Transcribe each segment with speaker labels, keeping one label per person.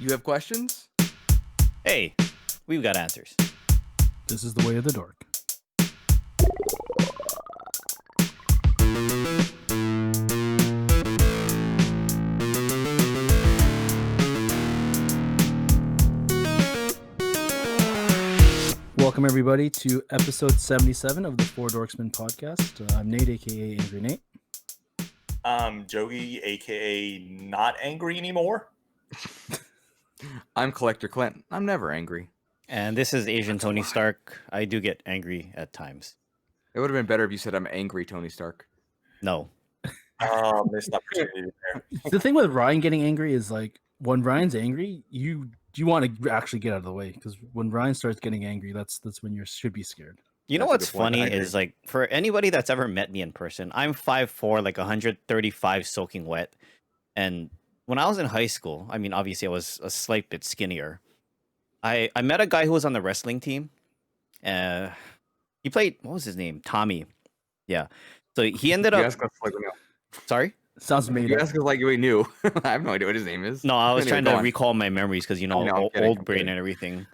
Speaker 1: You have questions?
Speaker 2: Hey, we've got answers.
Speaker 3: This is the way of the dork. Welcome everybody to episode 77 of the Four Dorksmen podcast. I'm Nate, aka Angry Nate.
Speaker 4: I'm Jogi, aka not angry anymore.
Speaker 1: I'm Collector Clint. I'm never angry.
Speaker 2: And this is Asian Tony Stark. I do get angry at times.
Speaker 1: It would have been better if you said I'm angry, Tony Stark.
Speaker 2: No.
Speaker 4: Oh, missed opportunity there.
Speaker 3: The thing with Ryan getting angry is like when Ryan's angry, you want to actually get out of the way, because when Ryan starts getting angry, that's when you should be scared.
Speaker 2: You know
Speaker 1: That's a
Speaker 2: what's
Speaker 1: good point.
Speaker 2: funny
Speaker 1: I agree.
Speaker 2: is, like, for anybody that's ever met me in person, I'm 5'4", like 135 soaking wet. And when I was in high school, I mean, obviously I was a slight bit skinnier. I met a guy who was on the wrestling team. He played, what was his name? Tommy. Yeah. So he ended
Speaker 1: You
Speaker 2: up...
Speaker 1: ask us like we know.
Speaker 2: Sorry?
Speaker 3: Sounds made
Speaker 1: You
Speaker 3: up.
Speaker 1: ask us like we knew. I have no idea what his name is.
Speaker 2: No, I was
Speaker 1: Anyway,
Speaker 2: trying
Speaker 1: go
Speaker 2: to
Speaker 1: on.
Speaker 2: recall my memories because, you know,
Speaker 1: No, I'm kidding,
Speaker 2: old
Speaker 1: I'm
Speaker 2: brain
Speaker 1: kidding.
Speaker 2: and everything.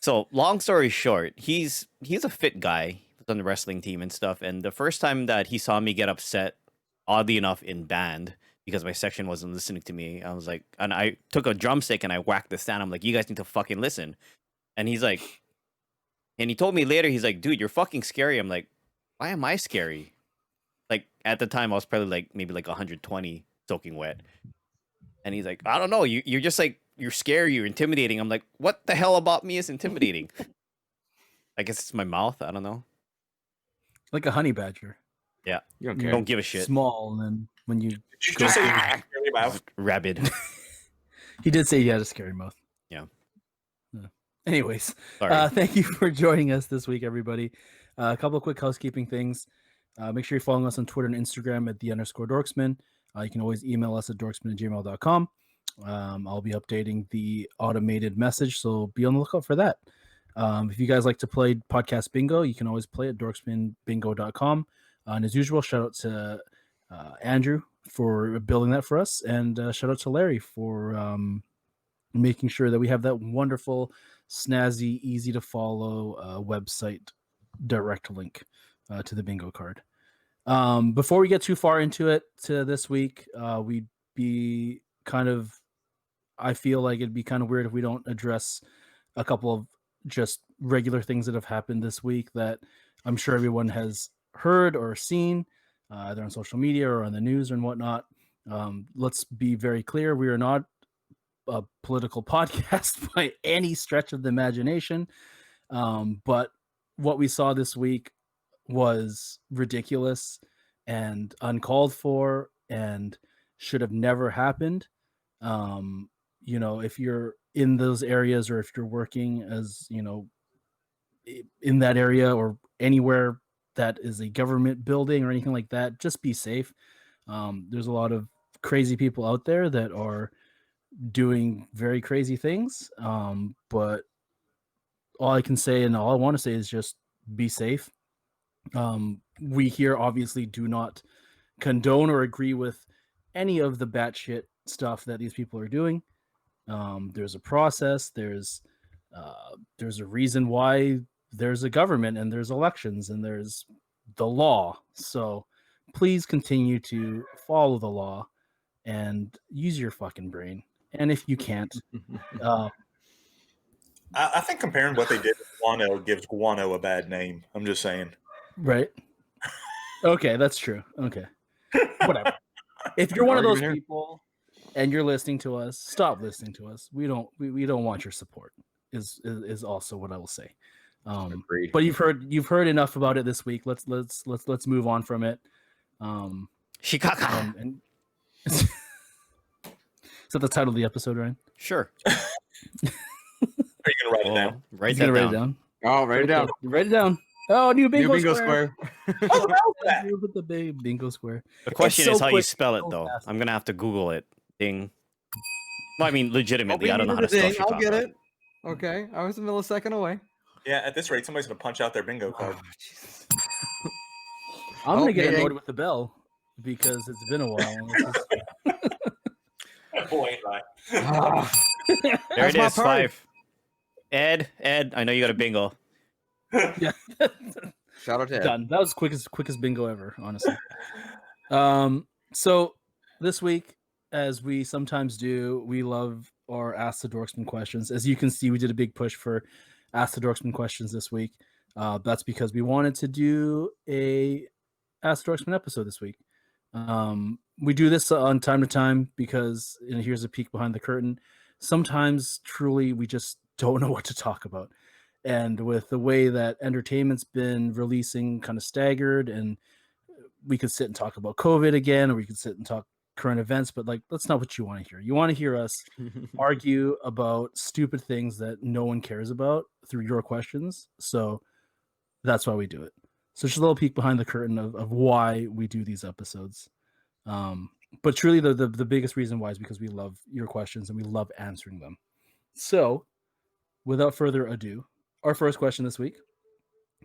Speaker 2: So, long story short, he's a fit guy. He was on the wrestling team and stuff. And the first time that he saw me get upset, oddly enough, in band, because my section wasn't listening to me, I was like, and I took a drumstick and I whacked the stand. I'm like, you guys need to fucking listen. And he's like, and he told me later, he's like, dude, you're fucking scary. I'm like, why am I scary? Like, at the time, I was probably like maybe like 120 soaking wet. And he's like, I don't know. You're just like, you're scary. You're intimidating. I'm like, what the hell about me is intimidating? I guess it's my mouth. I don't know.
Speaker 3: Like a honey badger.
Speaker 2: Yeah.
Speaker 1: You don't care.
Speaker 2: Don't give a shit.
Speaker 3: Small, and then when you...
Speaker 4: Did you just say scary mouth?
Speaker 2: Rabid.
Speaker 3: He did say he had a scary mouth.
Speaker 2: Yeah.
Speaker 3: Anyways,
Speaker 2: Sorry.
Speaker 3: thank you for joining us this week, everybody. A couple of quick housekeeping things. Make sure you're following us on Twitter and Instagram at _Dorksmen. You can always email us at dorksmen@gmail.com. I'll be updating the automated message, so be on the lookout for that. If you guys like to play podcast bingo, you can always play at dorksmenbingo.com. And as usual, shout out to Andrew for building that for us, and shout out to Larry for making sure that we have that wonderful, snazzy, easy to follow website direct link to the bingo card. Before we get too far into it to this week, we'd be kind of, I feel like it'd be kind of weird if we don't address a couple of just regular things that have happened this week that I'm sure everyone has heard or seen, either on social media or on the news and whatnot. Let's be very clear. We are not a political podcast by any stretch of the imagination. But what we saw this week was ridiculous and uncalled for and should have never happened. You know, if you're in those areas, or if you're working as, you know, in that area or anywhere that is a government building or anything like that, just be safe. There's a lot of crazy people out there that are doing very crazy things. But all I can say and all I want to say is just be safe. We here obviously do not condone or agree with any of the batshit stuff that these people are doing. There's a process. There's a reason why there's a government, and there's elections, and there's the law. So please continue to follow the law and use your fucking brain. And if you can't,
Speaker 4: I think comparing what they did to guano gives guano a bad name. I'm just saying.
Speaker 3: right? Okay, that's true. Okay, whatever. If you're one of those
Speaker 1: Argument here.
Speaker 3: people and you're listening to us, stop listening to us. We don't want your support. Is also what I will say.
Speaker 1: Agreed.
Speaker 3: But you've heard enough about it this week. Let's move on from it.
Speaker 2: Shikaka.
Speaker 3: And is that the title of the episode, Ryan?
Speaker 2: Sure.
Speaker 4: Are you gonna write it down?
Speaker 2: Write
Speaker 3: He's
Speaker 2: that
Speaker 3: gonna
Speaker 2: down.
Speaker 3: write it down.
Speaker 1: Oh, write it down.
Speaker 3: Write it down. Oh, new bingo,
Speaker 1: New bingo
Speaker 3: square.
Speaker 1: square.
Speaker 4: Oh, that was that.
Speaker 3: You put the big bingo square.
Speaker 2: The question
Speaker 3: so
Speaker 2: is how you
Speaker 3: quick,
Speaker 2: spell it,
Speaker 3: so
Speaker 2: though.
Speaker 3: fast.
Speaker 2: I'm going to have to Google it. Ding. Well, I mean, legitimately, I don't know how to
Speaker 1: Ding,
Speaker 2: spell
Speaker 1: I'll get
Speaker 2: Shikaka.
Speaker 1: it. Okay, I was a millisecond away.
Speaker 4: Yeah, at this rate, somebody's gonna punch out their bingo card.
Speaker 1: Oh, Jesus.
Speaker 3: I'm gonna
Speaker 1: Oh,
Speaker 3: get
Speaker 1: dang.
Speaker 3: annoyed with the bell because it's been a while. And it's just-
Speaker 4: Boy, ain't right.
Speaker 1: Ah,
Speaker 2: There
Speaker 1: That's
Speaker 2: it
Speaker 1: my
Speaker 2: is,
Speaker 1: party.
Speaker 2: 5. Ed, I know you got a bingo.
Speaker 3: Yeah.
Speaker 1: shout out to Ed.
Speaker 3: Done. That was quickest bingo ever, honestly. So this week, as we sometimes do, we love our Ask the Dorksman questions. As you can see, we did a big push for Ask the Dorksman questions this week. That's because we wanted to do a Ask the Dorksman episode this week. We do this on time to time because here's a peek behind the curtain. Sometimes, truly, we just don't know what to talk about. And with the way that entertainment's been releasing kind of staggered, and we could sit and talk about COVID again, or we could sit and talk current events, but like, that's not what you want to hear. You want to hear us argue about stupid things that no one cares about through your questions. So that's why we do it. So just a little peek behind the curtain of why we do these episodes. But truly the biggest reason why is because we love your questions and we love answering them. So without further ado, our first question this week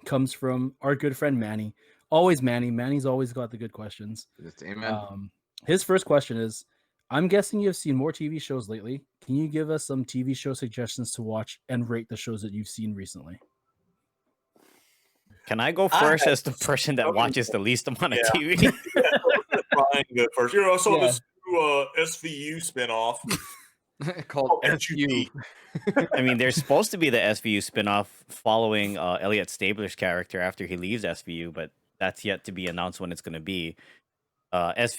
Speaker 3: comes from our good friend Manny. Always Manny. Manny's always got the good questions.
Speaker 1: Just amen.
Speaker 3: His first question is, I'm guessing you've seen more TV shows lately. Can you give us some TV show suggestions to watch and rate the shows that you've seen recently?
Speaker 2: Can I go first as the person that watches the least amount of TV?
Speaker 4: Brian go first. I saw
Speaker 3: Yeah.
Speaker 4: this new SVU spinoff.
Speaker 1: Called
Speaker 4: SU.
Speaker 2: I mean, there's supposed to be the SVU spinoff following Elliot Stabler's character after he leaves SVU, but that's yet to be announced when it's going to be.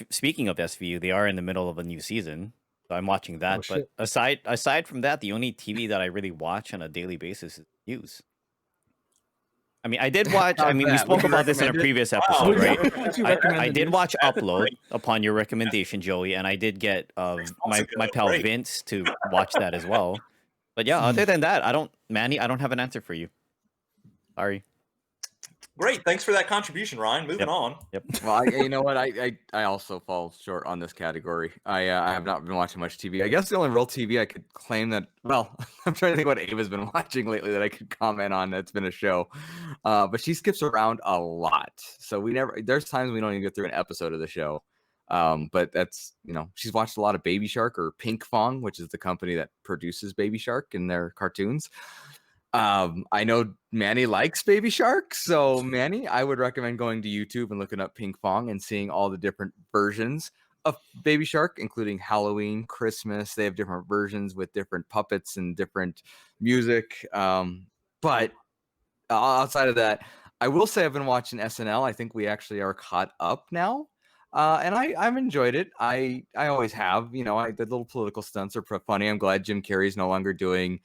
Speaker 2: Speaking of SVU, they are in the middle of a new season, so I'm watching that.
Speaker 3: Oh,
Speaker 2: but aside from that, the only TV that I really watch on a daily basis is news. I mean, I did watch. I mean, we
Speaker 1: Would
Speaker 2: spoke
Speaker 1: you
Speaker 2: about this in a
Speaker 1: recommend it?
Speaker 2: previous
Speaker 4: Wow.
Speaker 2: episode, right?
Speaker 3: Would you recommend
Speaker 2: I
Speaker 3: the
Speaker 2: did
Speaker 3: news?
Speaker 2: watch Upload
Speaker 4: great.
Speaker 2: upon your recommendation, Joey, and I did get my
Speaker 4: also
Speaker 2: pal
Speaker 4: great.
Speaker 2: Vince to watch that as well. But yeah, other than that, Manny, I don't have an answer for you. Sorry.
Speaker 4: Great. Thanks for that contribution, Ryan. Moving on.
Speaker 2: Yep.
Speaker 1: Well, you know what? I also fall short on this category. I have not been watching much TV. I guess the only real TV I could claim that, well, I'm trying to think what Ava's been watching lately that I could comment on that's been a show. But she skips around a lot. So there's times we don't even get through an episode of the show. But that's, she's watched a lot of Baby Shark or Pink Fong, which is the company that produces Baby Shark in their cartoons. I know Manny likes Baby Shark, so Manny, I would recommend going to YouTube and looking up Pink Fong and seeing all the different versions of Baby Shark, including Halloween, Christmas. They have different versions with different puppets and different music. But outside of that, I will say I've been watching SNL. I think we actually are caught up now. And I've enjoyed it. I always have. The little political stunts are funny. I'm glad Jim Carrey's no longer doing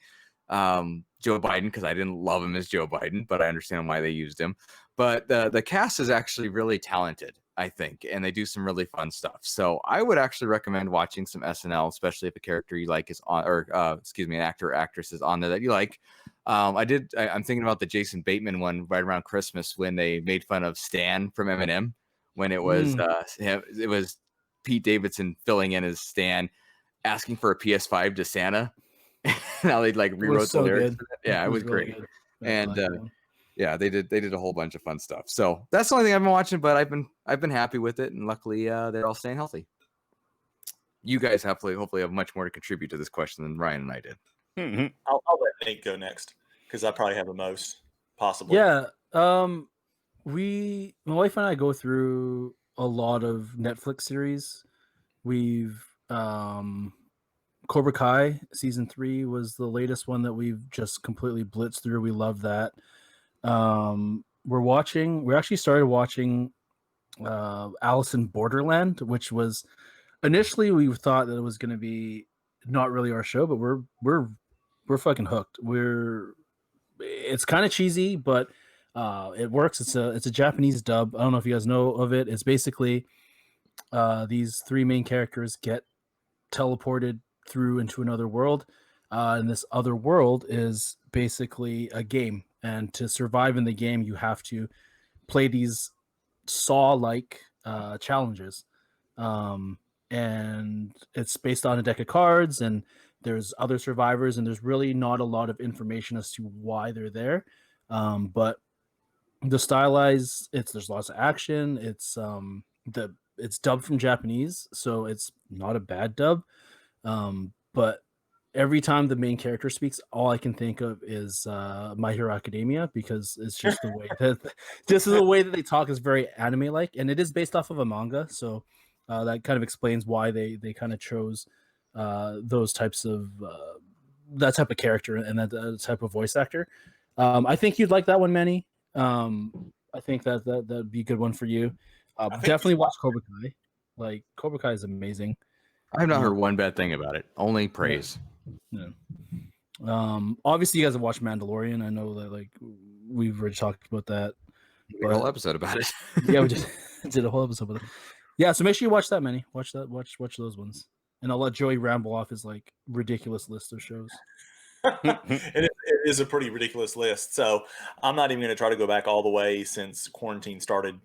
Speaker 1: Joe Biden, because I didn't love him as Joe Biden, but I understand why they used him. But the cast is actually really talented, I think, and they do some really fun stuff. So I would actually recommend watching some SNL, especially if a character you like is on, or an actor or actress is on there that you like. I'm thinking about the Jason Bateman one right around Christmas when they made fun of Stan from Eminem, when it was it was Pete Davidson filling in as Stan, asking for a PS5 to Santa. Now they rewrote the lyrics. Yeah, it was
Speaker 3: really
Speaker 1: great.
Speaker 3: good.
Speaker 1: And yeah, they did a whole bunch of fun stuff. So that's the only thing I've been watching, but I've been happy with it, and luckily they're all staying healthy. You guys hopefully have much more to contribute to this question than Ryan and I did.
Speaker 2: Mhm.
Speaker 4: I'll let Nate go next because I probably have the most possibly.
Speaker 3: Yeah. My wife and I go through a lot of Netflix series. We've Cobra Kai season 3 was the latest one that we've just completely blitzed through. We love that. We actually started watching Alice in Borderland, which was initially we thought that it was going to be not really our show, but we're fucking hooked. It's kind of cheesy, but it works. It's a Japanese dub. I don't know if you guys know of it. It's basically these 3 main characters get teleported through into another world, and this other world is basically a game, and to survive in the game you have to play these Saw-like challenges, and it's based on a deck of cards, and there's other survivors, and there's really not a lot of information as to why they're there, but the stylized, there's lots of action. It's dubbed from Japanese, so it's not a bad dub. but every time the main character speaks, all I can think of is My Hero Academia, because it's just the way that they talk is very anime like, and it is based off of a manga, so that kind of explains why they kind of chose those types of that type of character and that type of voice actor. I think you'd like that one, Manny. I think that'd be a good one for you. Definitely watch Cobra Kai. Like, Cobra Kai is amazing.
Speaker 1: I have not heard one bad thing about it. Only praise.
Speaker 3: Yeah. Obviously you guys have watched Mandalorian. I know that, like, we've already talked about that.
Speaker 1: We did a whole episode about it.
Speaker 3: Yeah, we just did a whole episode with it. Yeah, so make sure you watch that, Manny. Watch those ones. And I'll let Joey ramble off his like ridiculous list of shows.
Speaker 4: It is a pretty ridiculous list. So I'm not even going to try to go back all the way since quarantine started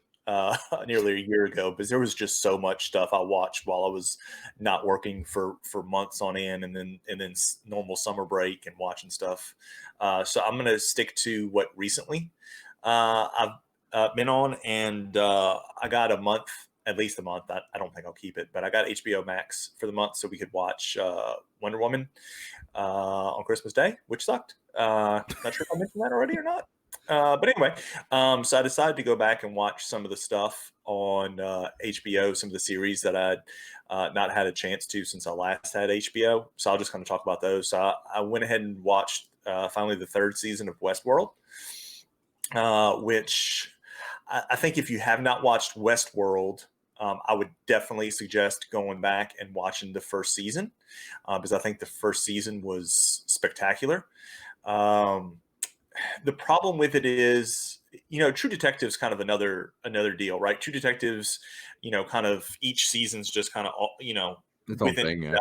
Speaker 4: nearly a year ago, because there was just so much stuff I watched while I was not working for months on end, and then normal summer break and watching stuff. So I'm going to stick to what recently I've been on, and I got at least a month. I don't think I'll keep it, but I got HBO Max for the month so we could watch Wonder Woman on Christmas Day, which sucked. Not sure if I mentioned that already or not. But anyway, so I decided to go back and watch some of the stuff on HBO, some of the series that I'd not had a chance to since I last had HBO. So I'll just kind of talk about those. So I went ahead and watched finally the third season of Westworld, which I think if you have not watched Westworld, I would definitely suggest going back and watching the first season, because I think the first season was spectacular. The problem with it is, True Detective's kind of another deal, right? True Detective's, kind of each season's just kind of,
Speaker 1: Its own thing, yeah.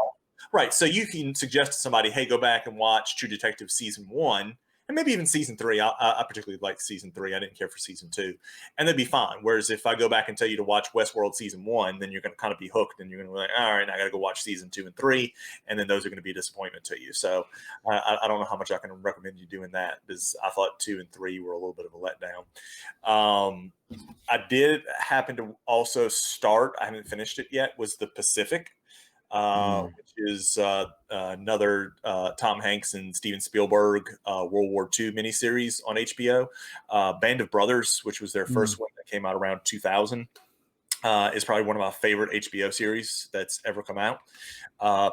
Speaker 4: Right. So you can suggest to somebody, hey, go back and watch True Detective season 1. And maybe even season 3. I particularly liked season 3. I didn't care for season 2, and they'd be fine. Whereas if I go back and tell you to watch Westworld season 1, then you're going to kind of be hooked, and you're going to be like, all right, I got to go watch season 2 and 3, and then those are going to be a disappointment to you. So I don't know how much I can recommend you doing that, because I thought 2 and 3 were a little bit of a letdown. I did happen to also start. I haven't finished it yet. Was The Pacific. Which is another Tom Hanks and Steven Spielberg World War II miniseries on HBO. Band of Brothers, which was their first one that came out around 2000, is probably one of my favorite HBO series that's ever come out.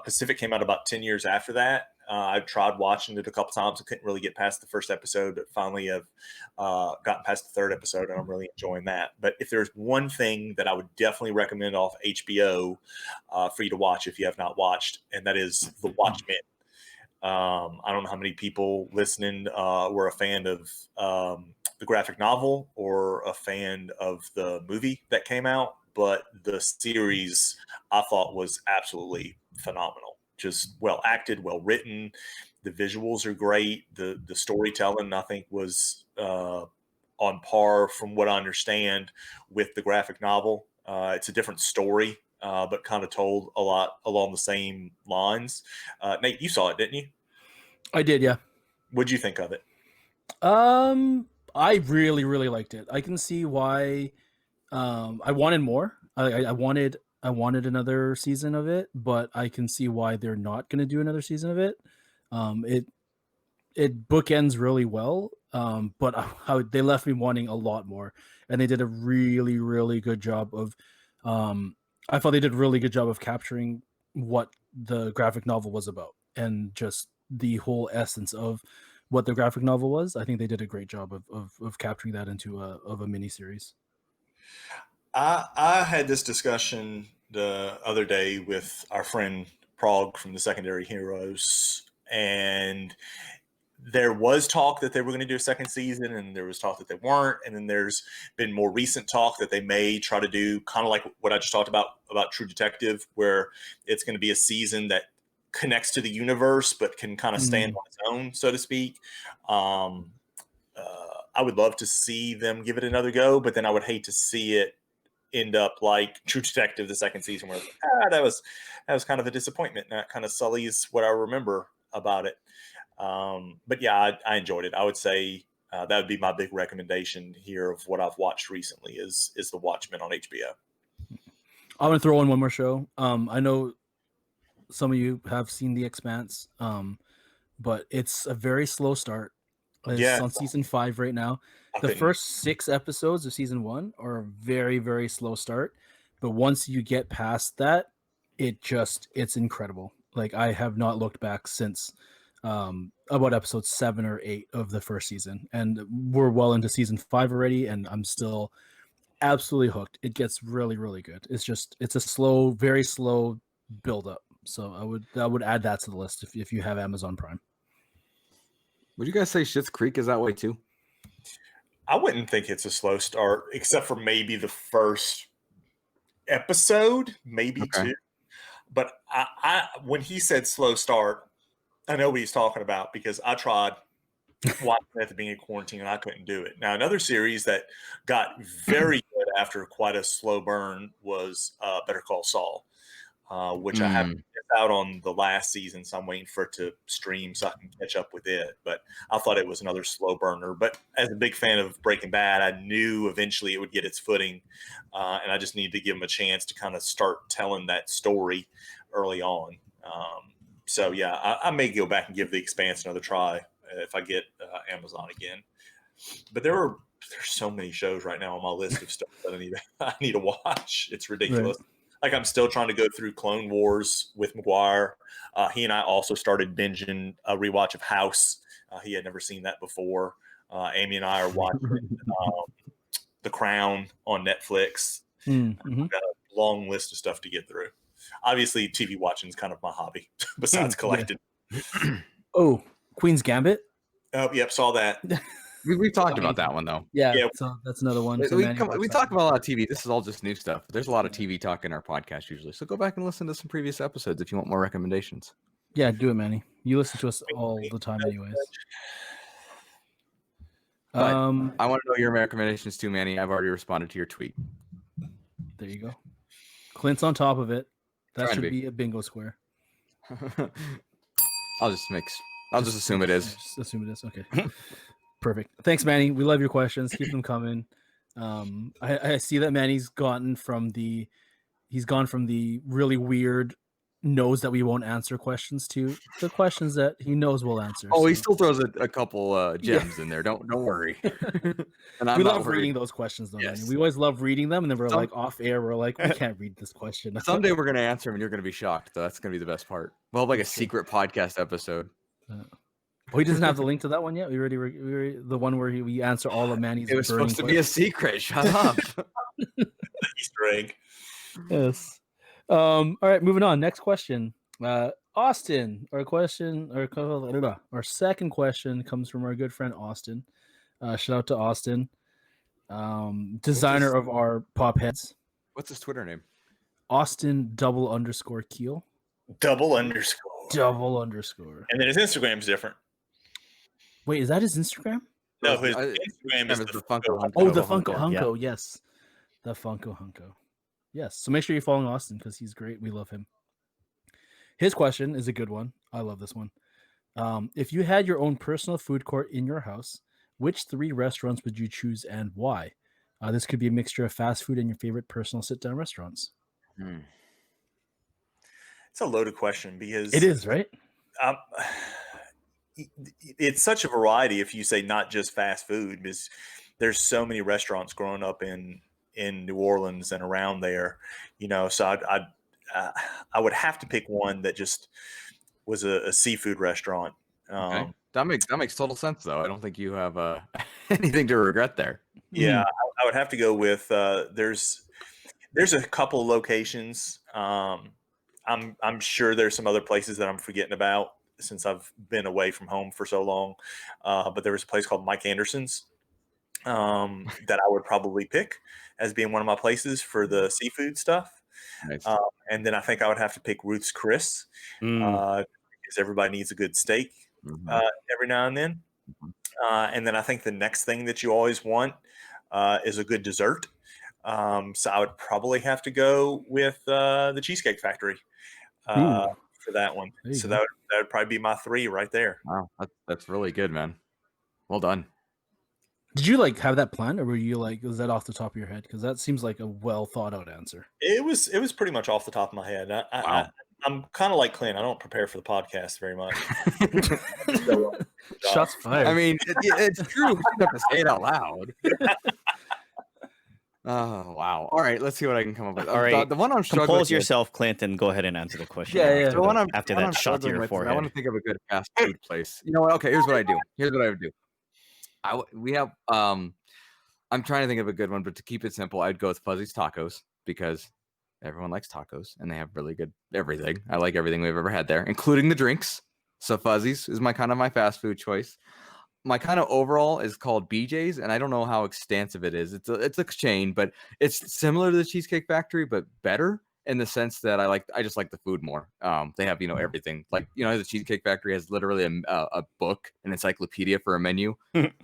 Speaker 4: Pacific came out about 10 years after that. I've tried watching it a couple times. I couldn't really get past the first episode, but finally have gotten past the third episode, and I'm really enjoying that. But if there's one thing that I would definitely recommend off HBO for you to watch if you have not watched, and that is The Watchmen. I don't know how many people listening were a fan of the graphic novel or a fan of the movie that came out, but the series I thought was absolutely phenomenal. Just well acted, well written. The visuals are great. The storytelling, I think, was on par, from what I understand, with the graphic novel. It's a different story, but kind of told a lot along the same lines. Nate, you saw it, didn't you?
Speaker 3: I did, yeah.
Speaker 4: What'd you think of it?
Speaker 3: I really, really liked it. I can see why. I wanted more. I wanted another season of it, but I can see why they're not going to do another season of it. It bookends really well, but they left me wanting a lot more, and they did a really, really good job of. I thought they did a really good job of capturing what the graphic novel was about, and just the whole essence of what the graphic novel was. I think they did a great job of capturing that into a miniseries.
Speaker 4: I had this discussion the other day with our friend Prague from the Secondary Heroes, and there was talk that they were going to do a second season, and there was talk that they weren't, and then there's been more recent talk that they may try to do kind of like what I just talked about True Detective, where it's going to be a season that connects to the universe but can kind of stand on its own, so to speak. I would love to see them give it another go, but then I would hate to see it end up like True Detective the second season, where that was kind of a disappointment, and that kind of sullies what I remember about it. But yeah, I enjoyed it. I would say that would be my big recommendation here of what I've watched recently is The Watchmen on HBO.
Speaker 3: I'm gonna throw in one more show. I know some of you have seen The Expanse, but it's a very slow start. It's
Speaker 4: Yeah.
Speaker 3: on season 5 right now.
Speaker 4: I
Speaker 3: The
Speaker 4: couldn't-
Speaker 3: first 6 episodes of season 1 are a very, very slow start, but once you get past that, it's incredible. Like, I have not looked back since about episode 7 or 8 of the first season, and we're well into season 5 already, and I'm still absolutely hooked. It gets really, really good. It's a slow, very slow build up. So I would add that to the list if you have Amazon Prime.
Speaker 1: Would you guys say Schitt's Creek is that way too?
Speaker 4: I wouldn't think it's a slow start, except for maybe the first episode, maybe
Speaker 1: Okay.
Speaker 4: 2. But I when he said slow start, I know what he's talking about because I tried watching it at the beginning of quarantine and I couldn't do it. Now, another series that got very good after quite a slow burn was Better Call Saul, which I haven't missed out on the last season, so I'm waiting for it to stream so I can catch up with it. But I thought it was another slow burner. But as a big fan of Breaking Bad, I knew eventually it would get its footing, and I just needed to give them a chance to kind of start telling that story early on. So yeah, I may go back and give The Expanse another try if I get Amazon again. But there's so many shows right now on my list of stuff that I need to watch. It's ridiculous.
Speaker 3: Right.
Speaker 4: Like, I'm still trying to go through Clone Wars with McGuire. He and I also started binging a rewatch of House. He had never seen that before. Amy and I are watching The Crown on Netflix.
Speaker 3: Mm-hmm.
Speaker 4: I've got a long list of stuff to get through. Obviously, TV watching is kind of my hobby, besides collecting.
Speaker 3: Oh, Queen's Gambit.
Speaker 4: Oh, yep, saw that.
Speaker 1: We've talked about that one though.
Speaker 3: Yeah,
Speaker 4: Yeah.
Speaker 3: so that's another one. So
Speaker 1: we
Speaker 3: Manny watched that
Speaker 1: talk
Speaker 3: one.
Speaker 1: about a lot of TV. This is all just new stuff. There's a lot of TV talk in our podcast usually. So go back and listen to some previous episodes if you want more recommendations.
Speaker 3: Yeah, do it, Manny. You listen to us all the time, anyways.
Speaker 1: But I want to know your recommendations too, Manny. I've already responded to your tweet.
Speaker 3: There you go. Clint's on top of it. That
Speaker 1: Trying to
Speaker 3: should
Speaker 1: be.
Speaker 3: be a bingo square.
Speaker 1: I'll just assume it is.
Speaker 3: Just assume it is. Okay. Perfect. Thanks, Manny. We love your questions. Keep them coming. I see that Manny's gone from the really weird knows that we won't answer questions to the questions that he knows we'll answer.
Speaker 1: Oh, he
Speaker 3: so.
Speaker 1: still throws a couple gems in there. Don't worry. And I'm
Speaker 3: We
Speaker 1: not
Speaker 3: love
Speaker 1: worried.
Speaker 3: reading those questions though,
Speaker 4: Yes.
Speaker 3: Manny. We always love reading them, and then we're
Speaker 1: Some-
Speaker 3: like off air. We're like, we can't read this question.
Speaker 1: Someday we're gonna answer them, and you're gonna be shocked. Though. That's gonna be the best part. We'll have like a secret podcast episode.
Speaker 3: Oh, he doesn't have the link to that one yet. We already the one where we answer all of Manny's.
Speaker 1: It was
Speaker 3: burning
Speaker 1: supposed to be a secret. Shut up.
Speaker 4: Easter egg.
Speaker 3: Yes. All right, moving on. Next question. Austin, our second question comes from our good friend Austin. Shout out to Austin, designer of our pop heads.
Speaker 1: What's his Twitter name?
Speaker 3: Austin _Keel.
Speaker 4: Double underscore. And then his Instagram's different.
Speaker 3: Wait, is that his Instagram?
Speaker 4: No, his
Speaker 1: I-
Speaker 4: Instagram is
Speaker 1: the
Speaker 4: the
Speaker 1: Funko Hunko.
Speaker 3: Oh, the
Speaker 2: Funko
Speaker 3: Funko
Speaker 2: Hunko,
Speaker 3: Hunko. Yes, the Funko Hunko. Yes. So make sure you're following Austin because he's great. We love him. His question is a good one. I love this one. If you had your own personal food court in your house, which 3 restaurants would you choose and why? This could be a mixture of fast food and your favorite personal sit-down restaurants.
Speaker 4: It's a loaded question because
Speaker 3: It is, right?
Speaker 4: It's such a variety if you say not just fast food, because there's so many restaurants growing up in New Orleans and around there, so I would have to pick one that just was a seafood restaurant.
Speaker 1: Okay. That makes total sense though. I don't think you have anything to regret there.
Speaker 4: Yeah, I would have to go with there's a couple locations. I'm sure there's some other places that I'm forgetting about since I've been away from home for so long. But there was a place called Mike Anderson's that I would probably pick as being one of my places for the seafood stuff.
Speaker 1: Nice.
Speaker 4: And then I think I would have to pick Ruth's Chris because everybody needs a good steak every now and then. And then I think the next thing that you always want is a good dessert. So I would probably have to go with the Cheesecake Factory for that one. So that would probably be my 3 right there.
Speaker 1: Wow, that's really good, man. Well done.
Speaker 3: Did you have that plan, or were you was that off the top of your head? Because that seems like a well thought out answer.
Speaker 4: It was pretty much off the top of my head.
Speaker 1: Wow.
Speaker 4: I'm kind of like Clint. I don't prepare for the podcast very much.
Speaker 3: Shots fired.
Speaker 1: I mean, it's true. You have to say it out loud. Oh wow! All right, let's see what I can come up with.
Speaker 2: All right,
Speaker 1: the one I'm struggling
Speaker 2: compose
Speaker 1: with.
Speaker 2: yourself, Clint, and go ahead and answer the question.
Speaker 3: Yeah, yeah.
Speaker 2: after,
Speaker 1: The one
Speaker 2: after
Speaker 1: one
Speaker 2: that
Speaker 1: I'm
Speaker 2: shot to
Speaker 1: struggling
Speaker 2: your
Speaker 1: with is
Speaker 2: forehead.
Speaker 1: I want to think of a good fast food place. You know what? Okay, here's what I do. We have I'm trying to think of a good one, but to keep it simple, I'd go with Fuzzy's Tacos because everyone likes tacos and they have really good everything. I like everything we've ever had there, including the drinks. So Fuzzy's is my fast food choice. My kind of overall is called BJ's, and I don't know how extensive it is. It's a chain, but it's similar to the Cheesecake Factory, but better in the sense that I just like the food more. They have everything. Like the Cheesecake Factory has literally a book, an encyclopedia for a menu.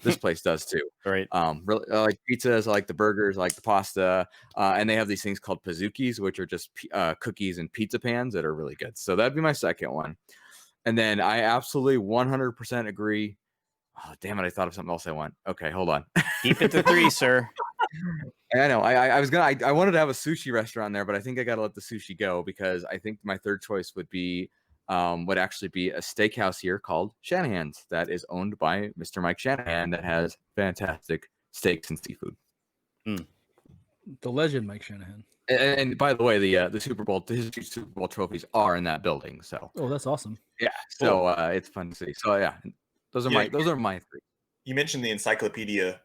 Speaker 1: This place does too.
Speaker 2: Right.
Speaker 1: Really, I like pizzas, I like the burgers, I like the pasta, and they have these things called pazookies, which are just cookies and pizza pans that are really good. So that'd be my second one. And then I absolutely 100% agree. Oh, damn it. I thought of something else I want. Okay, hold on.
Speaker 2: Keep it to 3, sir.
Speaker 1: I know. I was gonna. I wanted to have a sushi restaurant there, but I think I gotta let the sushi go because I think my third choice would actually be a steakhouse here called Shanahan's that is owned by Mr. Mike Shanahan that has fantastic steaks and seafood.
Speaker 3: The legend, Mike Shanahan.
Speaker 1: And by the way, the Super Bowl, his Super Bowl trophies are in that building. So
Speaker 3: Oh, that's awesome.
Speaker 1: yeah, so it's fun to see. So yeah, those are my 3.
Speaker 4: You mentioned the encyclopedia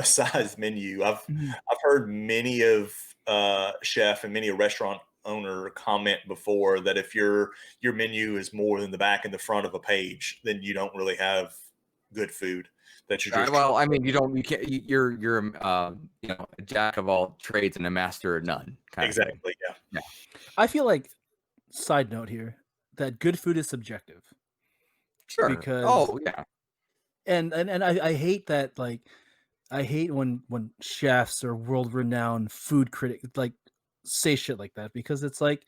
Speaker 4: size menu. I've
Speaker 3: Mhm.
Speaker 4: heard many of chef and many a restaurant owner comment before that if your menu is more than the back and the front of a page, then you don't really have good food. That you're just
Speaker 1: Well, I mean, you can't. You're a jack of all trades and a master of none. Kind of thing.
Speaker 4: exactly, yeah.
Speaker 3: I feel like, side note here, that good food is subjective.
Speaker 1: Sure.
Speaker 3: Because
Speaker 1: yeah.
Speaker 3: and I hate that, like, I hate when chefs or world renowned food critics like say shit like that, because it's like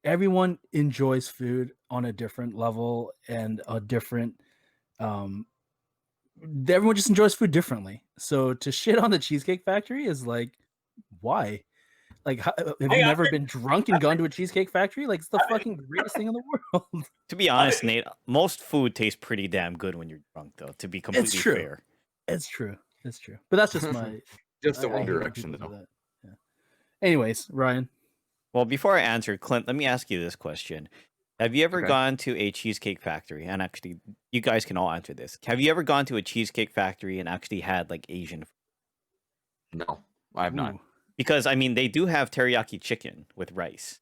Speaker 3: everyone enjoys food on a different level and a different everyone just enjoys food differently. So to shit on the Cheesecake Factory is like, why? Like, have you never been drunk and gone to a Cheesecake Factory? Like, it's the fucking greatest thing in the world.
Speaker 2: To be honest, Nate, most food tastes pretty damn good when you're drunk, though, to be completely
Speaker 3: true.
Speaker 2: fair.
Speaker 3: It's true. But that's just my
Speaker 1: Just the
Speaker 3: I
Speaker 1: one
Speaker 3: hate when
Speaker 1: direction,
Speaker 3: people do
Speaker 1: though.
Speaker 3: that. Yeah. Anyways, Ryan.
Speaker 2: Well, before I answer, Clint, let me ask you this question. Have you ever gone to a Cheesecake Factory? And actually, you guys can all answer this. Have you ever gone to a Cheesecake Factory and actually had like Asian food?
Speaker 1: No, I have not.
Speaker 3: Ooh.
Speaker 2: Because, I mean, they do have teriyaki chicken with rice.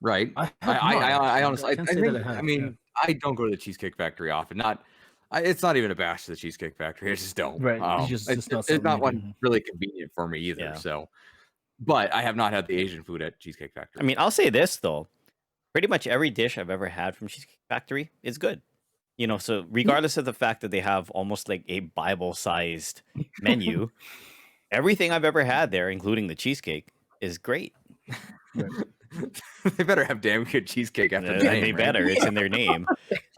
Speaker 1: Right.
Speaker 3: I have not,
Speaker 1: I
Speaker 3: actually.
Speaker 1: honestly,
Speaker 3: I
Speaker 1: I
Speaker 3: can't say
Speaker 1: think,
Speaker 3: that I have,
Speaker 1: I mean,
Speaker 3: yeah.
Speaker 1: I don't go to the Cheesecake Factory often. It's not even a bash to the Cheesecake Factory. I just don't.
Speaker 3: Right. It's
Speaker 1: It's
Speaker 3: not
Speaker 1: it's
Speaker 3: something
Speaker 1: not
Speaker 3: you
Speaker 1: one
Speaker 3: do.
Speaker 1: really convenient for me either.
Speaker 2: Yeah.
Speaker 1: So, but I have not had the Asian food at Cheesecake Factory.
Speaker 2: I mean, I'll say this, though. Pretty much every dish I've ever had from Cheesecake Factory is good. So regardless of the fact that they have almost like a Bible-sized menu, everything I've ever had there, including the cheesecake, is great.
Speaker 3: Right.
Speaker 1: They better have damn good cheesecake after the
Speaker 2: They
Speaker 1: name, right?
Speaker 2: better. It's in their name.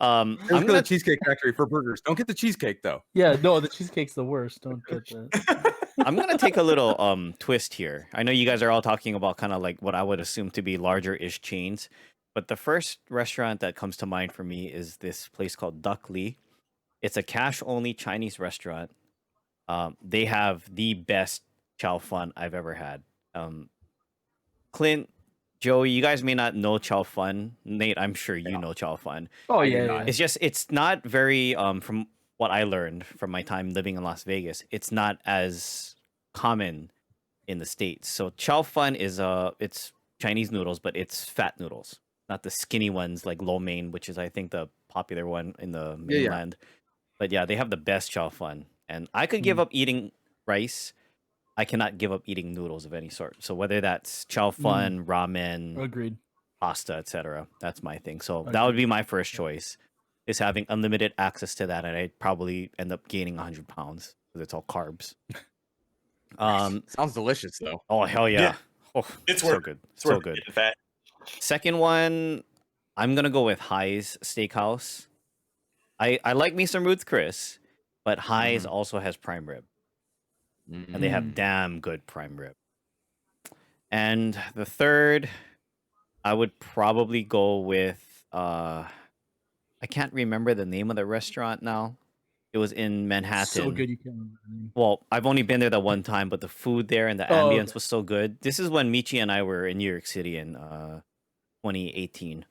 Speaker 2: I'm
Speaker 1: Let's go to
Speaker 2: gonna
Speaker 1: the Cheesecake Factory for burgers. Don't get the cheesecake though.
Speaker 3: Yeah, no, the cheesecake's the worst. Don't get that.
Speaker 2: I'm gonna take a little twist here. I know you guys are all talking about kind of like what I would assume to be larger-ish chains, but the first restaurant that comes to mind for me is this place called Duck Lee. It's a cash-only Chinese restaurant. They have the best chow fun I've ever had. Clint, Joey, you guys may not know chow fun. Nate, I'm sure you know chow fun.
Speaker 3: Oh,
Speaker 1: I do
Speaker 3: yeah,
Speaker 1: not.
Speaker 3: yeah.
Speaker 2: It's not very from what I learned from my time living in Las Vegas. It's not as common in the States. So chow fun is it's Chinese noodles, but it's fat noodles, not the skinny ones like lo mein, which is I think the popular one in the mainland. But yeah, they have the best chow fun, and I could give up eating rice. I cannot give up eating noodles of any sort. So whether that's chow fun, ramen,
Speaker 3: Agreed.
Speaker 2: pasta, etc., that's my thing. So that would be my first choice, is having unlimited access to that, and I'd probably end up gaining 100 pounds because it's all carbs.
Speaker 1: Sounds delicious though.
Speaker 2: Oh hell yeah!
Speaker 4: Yeah.
Speaker 2: Oh,
Speaker 4: It's
Speaker 2: so
Speaker 4: worth
Speaker 2: good,
Speaker 4: It's
Speaker 2: so
Speaker 4: worth
Speaker 2: good.
Speaker 4: getting fat.
Speaker 2: Second one, I'm gonna go with High's Steakhouse. I like me some Ruth's Chris, but High's also has prime rib, and they have damn good prime rib. And the third, I would probably go with I can't remember the name of the restaurant now. It was in Manhattan.
Speaker 3: So good you can't remember the name.
Speaker 2: Well, I've only been there the one time, but the food there and the
Speaker 3: Oh,
Speaker 2: ambience
Speaker 3: okay.
Speaker 2: was so good. This is when Michi and I were in New York City in 2018.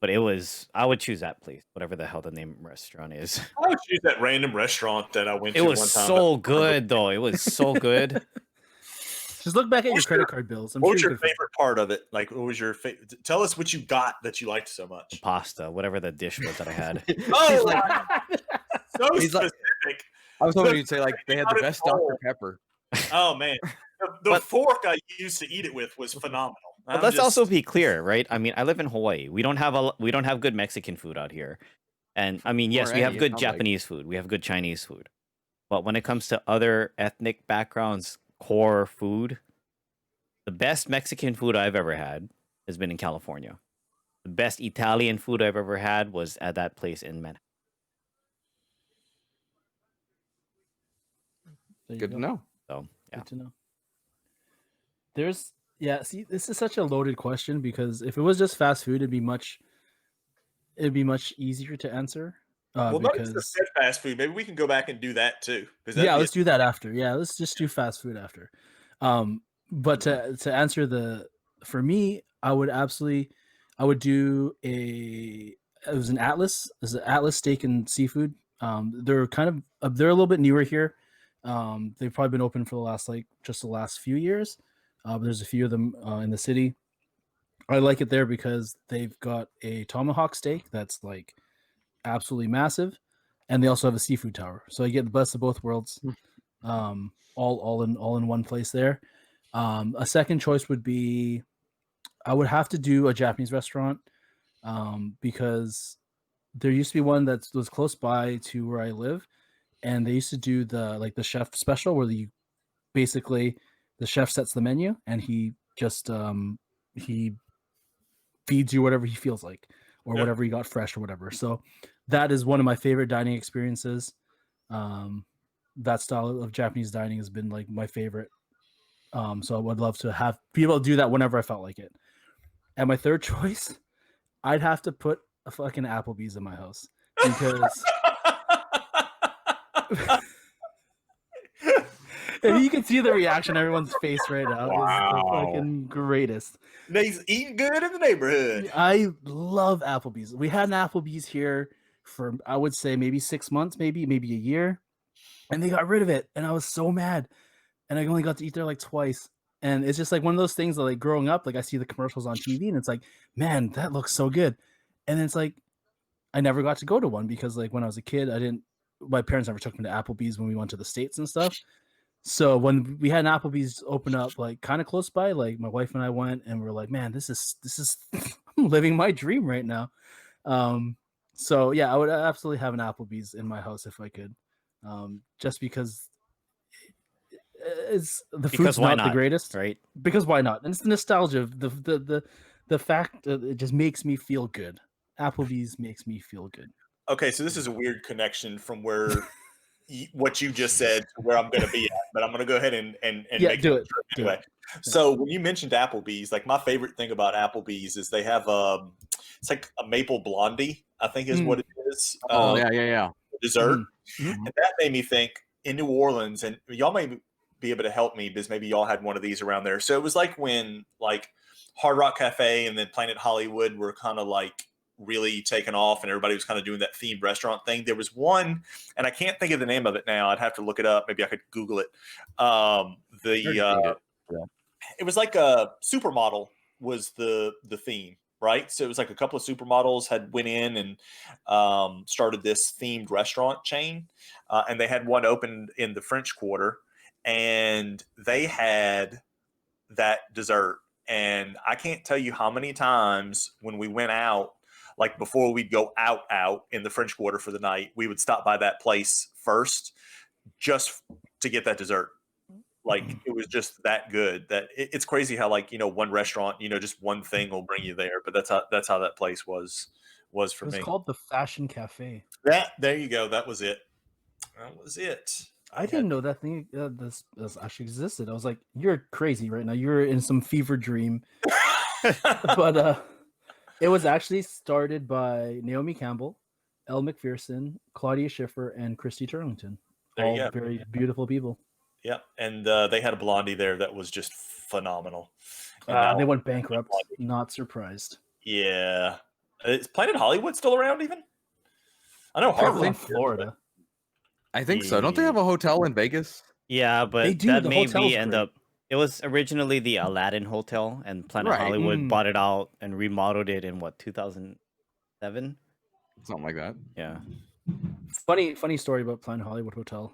Speaker 2: But I would choose that place, whatever the hell the name of the restaurant is.
Speaker 4: I would choose that random restaurant that I went
Speaker 2: It
Speaker 4: to
Speaker 2: was
Speaker 4: one time.
Speaker 2: so good, though. It was so good.
Speaker 3: Just look back at your credit card bills. I'm
Speaker 4: What
Speaker 3: sure
Speaker 4: was
Speaker 3: you
Speaker 4: your
Speaker 3: could find
Speaker 4: favorite part of it? Like, what was your favorite? Tell us what you got that you liked so much.
Speaker 2: Pasta, whatever the dish was that I had.
Speaker 4: Oh,
Speaker 1: He's like,
Speaker 4: so
Speaker 1: he's like-
Speaker 4: specific.
Speaker 1: I was hoping you'd say like they had the
Speaker 4: Not at
Speaker 1: best
Speaker 4: all.
Speaker 1: Dr. Pepper.
Speaker 4: Oh man, the
Speaker 2: But-
Speaker 4: fork I used to eat it with was phenomenal.
Speaker 2: But let's also be clear, right? I mean, I live in Hawaii. We don't have good Mexican food out here. And I mean, yes, we have
Speaker 1: any, it
Speaker 2: good
Speaker 1: sounds like.
Speaker 2: Japanese food. We have good Chinese food. But when it comes to other ethnic backgrounds, core food, the best Mexican food I've ever had has been in California. The best Italian food I've ever had was at that place in Manhattan.
Speaker 3: There you
Speaker 1: Good
Speaker 3: go.
Speaker 1: to know.
Speaker 2: So, yeah.
Speaker 3: Good to know. See, this is such a loaded question because if it was just fast food, it'd be much easier to answer.
Speaker 4: well, not
Speaker 3: Because
Speaker 4: just said fast food. Maybe we can go back and do that too.
Speaker 3: let's do that after. Yeah, let's just do fast food after. But to answer for me, I would do it was an Atlas. It's an Atlas steak and seafood. They're they're a little bit newer here. They've probably been open for the last few years. But there's a few of them in the city. I like it there because they've got a tomahawk steak that's like absolutely massive, and they also have a seafood tower. So you get the best of both worlds, all in one place there. A second choice would be, I would have to do a Japanese restaurant, because there used to be one that was close by to where I live, and they used to do the chef special where the chef sets the menu and he just he feeds you whatever he feels like or whatever he got fresh or whatever. So that is one of my favorite dining experiences. That style of Japanese dining has been like my favorite. So I would love to be able to do that whenever I felt like it. And my third choice, I'd have to put a fucking Applebee's in my house because if you can see the reaction on everyone's face right now, it's the fucking greatest.
Speaker 4: He's eating good in the neighborhood.
Speaker 3: I love Applebee's. We had an Applebee's here for, I would say, maybe 6 months, maybe a year, and they got rid of it, and I was so mad. And I only got to eat there like twice, and it's just like one of those things that, like, growing up, like I see the commercials on TV, and it's like, man, that looks so good, and then it's like I never got to go to one because, like, when I was a kid, my parents never took me to Applebee's when we went to the States and stuff. So when we had an Applebee's open up, like, kind of close by, like, my wife and I went, and we're like, man, this is I'm living my dream right now. So yeah, I would absolutely have an Applebee's in my house if I could, just because food's
Speaker 2: why
Speaker 3: not the greatest,
Speaker 2: right?
Speaker 3: Because why not? And it's the nostalgia of the fact that it just makes me feel good. Applebee's makes me feel good.
Speaker 4: Okay, so this is a weird connection from where what you just said to where I'm going to be at, but I'm going to go ahead and make
Speaker 3: do it
Speaker 4: anyway. So when you mentioned Applebee's, like, my favorite thing about Applebee's is they have it's like a maple blondie, I think is what it is.
Speaker 1: Yeah.
Speaker 4: Dessert.
Speaker 3: Mm-hmm.
Speaker 4: And that made me think, in New Orleans, and y'all may be able to help me because maybe y'all had one of these around there. So it was like when, like, Hard Rock Cafe and then Planet Hollywood were kind of like really taken off and everybody was kind of doing that themed restaurant thing. There was one, and I can't think of the name of it now. I'd have to look it up. Maybe I could Google it. It was like a supermodel was the theme, right? So it was like a couple of supermodels had went in and started this themed restaurant chain, and they had one opened in the French Quarter, and they had that dessert. And I can't tell you how many times when we went out, like before we'd go out in the French Quarter for the night, we would stop by that place first just to get that dessert. Like, it was just that good that it's crazy how, like, one restaurant, just one thing will bring you there. But that's how that place was for me.
Speaker 3: It's called the Fashion Cafe.
Speaker 4: There you go. That was it.
Speaker 3: I didn't know that thing this actually existed. I was like, you're crazy right now. You're in some fever dream. But it was actually started by Naomi Campbell, Elle McPherson, Claudia Schiffer, and Christy Turlington.
Speaker 4: There you
Speaker 3: All
Speaker 4: go.
Speaker 3: very beautiful people.
Speaker 4: Yeah, and they had a blondie there that was just phenomenal. And now,
Speaker 3: They went bankrupt. Not surprised.
Speaker 4: yeah, is Planet Hollywood still around? Even I know
Speaker 3: Probably
Speaker 4: Harvard,
Speaker 3: in Florida.
Speaker 1: I think so. Don't they have a hotel in Vegas?
Speaker 2: Yeah, but
Speaker 3: They do,
Speaker 2: that
Speaker 3: the
Speaker 2: maybe
Speaker 3: hotel's
Speaker 2: end
Speaker 3: great.
Speaker 2: up. It was originally the Aladdin Hotel, and Planet
Speaker 1: Right.
Speaker 2: Hollywood bought it out and remodeled it in what 2007.
Speaker 1: Something like that.
Speaker 2: Yeah.
Speaker 3: Funny story about Planet Hollywood Hotel.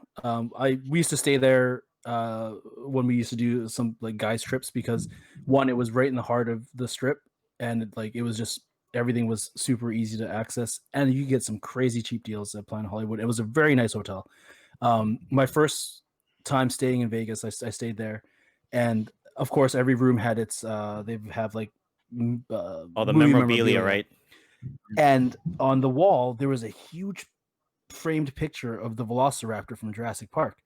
Speaker 3: We used to stay there when we used to do some like guys trips because one, it was right in the heart of the strip, and like it was just everything was super easy to access, and you get some crazy cheap deals at Planet Hollywood. It was a very nice hotel. My first time staying in Vegas, I stayed there, and of course every room had its they have like
Speaker 2: All the
Speaker 3: movie
Speaker 2: memorabilia, right?
Speaker 3: And on the wall there was a huge framed picture of the Velociraptor from Jurassic Park.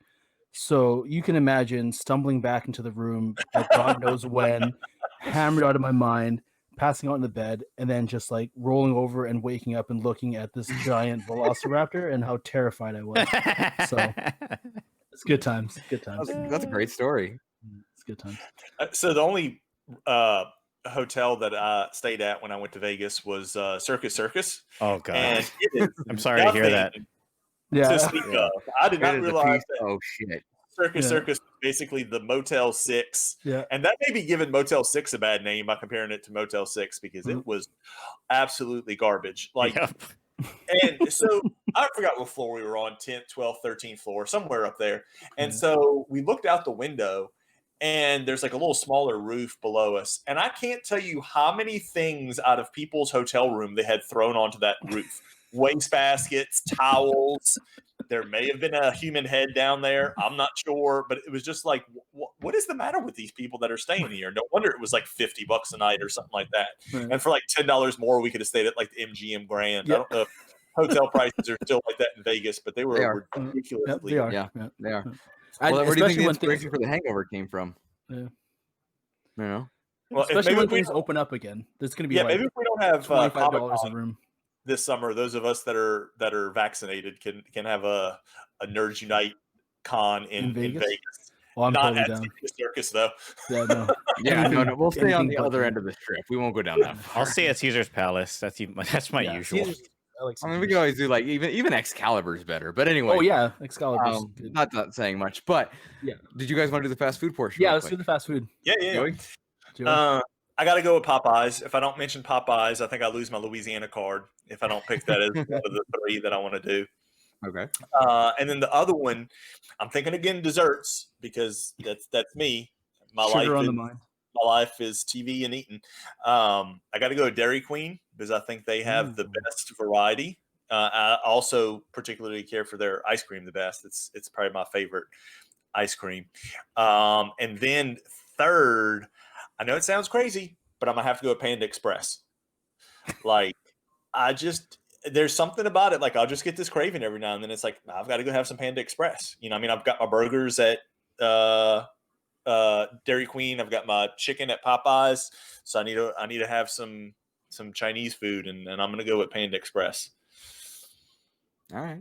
Speaker 3: So you can imagine stumbling back into the room at God knows when, hammered out of my mind, passing out in the bed, and then just like rolling over and waking up and looking at this giant Velociraptor and how terrified I was. So it's good times. Good times.
Speaker 1: That's a great story.
Speaker 3: It's good times.
Speaker 4: So the only hotel that I stayed at when I went to Vegas was Circus.
Speaker 2: Oh god.
Speaker 4: And it is
Speaker 2: I'm sorry to hear that.
Speaker 3: Yeah.
Speaker 4: to speak of. I did not
Speaker 1: It is a
Speaker 4: realize
Speaker 1: piece-
Speaker 4: that
Speaker 1: Oh shit.
Speaker 4: Circus
Speaker 3: Yeah.
Speaker 4: was basically the Motel 6.
Speaker 3: Yeah.
Speaker 4: And that may be giving Motel 6 a bad name by comparing it to Motel 6 because it was absolutely garbage. Like,
Speaker 2: Yep.
Speaker 4: and so I forgot what floor we were on, 10th, 12th, 13th floor, somewhere up there. And
Speaker 3: Yeah.
Speaker 4: so we looked out the window and there's like a little smaller roof below us. And I can't tell you how many things out of people's hotel room they had thrown onto that roof. Waste baskets, towels. There may have been a human head down there. I'm not sure, but it was just like, what is the matter with these people that are staying here? No wonder it was like $50 a night or something like that.
Speaker 3: Right.
Speaker 4: And for like $10 more, we could have stayed at like the MGM Grand.
Speaker 3: Yep.
Speaker 4: I don't know if hotel prices are still like that in Vegas, but they were
Speaker 1: They are.
Speaker 4: ridiculously.
Speaker 3: Yep, they are.
Speaker 1: Yeah,
Speaker 3: Yeah.
Speaker 1: They are.
Speaker 3: And
Speaker 1: Well, where do you think the
Speaker 3: especially when things,
Speaker 1: inspiration for the Hangover came from?
Speaker 3: Yeah.
Speaker 1: You know.
Speaker 4: Well,
Speaker 3: especially
Speaker 4: maybe
Speaker 3: when
Speaker 4: if we
Speaker 3: things
Speaker 4: don't-
Speaker 3: open up again, there's going to be
Speaker 4: yeah,
Speaker 3: like
Speaker 4: maybe if we don't have
Speaker 3: $25
Speaker 4: Comic-Con
Speaker 3: a room.
Speaker 4: this summer, those of us that are vaccinated can have a Nerds Unite con in Vegas.
Speaker 3: Well, I'm
Speaker 4: Not
Speaker 3: totally
Speaker 4: at
Speaker 3: down.
Speaker 4: Circus though.
Speaker 3: Yeah, no.
Speaker 1: Yeah, no. We'll stay on
Speaker 3: Anything
Speaker 1: the
Speaker 3: but
Speaker 1: other
Speaker 3: that.
Speaker 1: end of the strip. We won't go down that far.
Speaker 2: I'll stay at Caesar's Palace. That's my
Speaker 3: Yeah,
Speaker 2: usual.
Speaker 3: Caesar's- I like
Speaker 1: I mean, we
Speaker 3: Caesar's.
Speaker 1: can always do like even Excalibur's better. But anyway.
Speaker 3: Oh yeah, Excalibur's good.
Speaker 1: Not saying much, but
Speaker 3: Yeah.
Speaker 1: Did you guys want to do the fast food portion?
Speaker 3: Yeah,
Speaker 1: real
Speaker 3: let's do
Speaker 1: quick?
Speaker 3: the fast food.
Speaker 4: Yeah.
Speaker 1: Joey?
Speaker 3: Joey?
Speaker 4: I got to go with Popeyes. If I don't mention Popeyes, I think I lose my Louisiana card. If I don't pick that as one of the three that I want to do.
Speaker 1: Okay.
Speaker 4: And then the other one, I'm thinking again desserts because that's me. My
Speaker 3: Sugar on
Speaker 4: life
Speaker 3: the
Speaker 4: is,
Speaker 3: mind.
Speaker 4: my life is TV and eating. I got to go with Dairy Queen because I think they have the best variety. I also particularly care for their ice cream the best. It's probably my favorite ice cream. And then third, I know it sounds crazy, but I'm gonna have to go with Panda Express. Like, there's something about it. Like, I'll just get this craving every now and then. It's like I've got to go have some Panda Express. You know, I mean, I've got my burgers at Dairy Queen. I've got my chicken at Popeyes. So I need to have some Chinese food, and I'm gonna go with Panda Express.
Speaker 1: All right.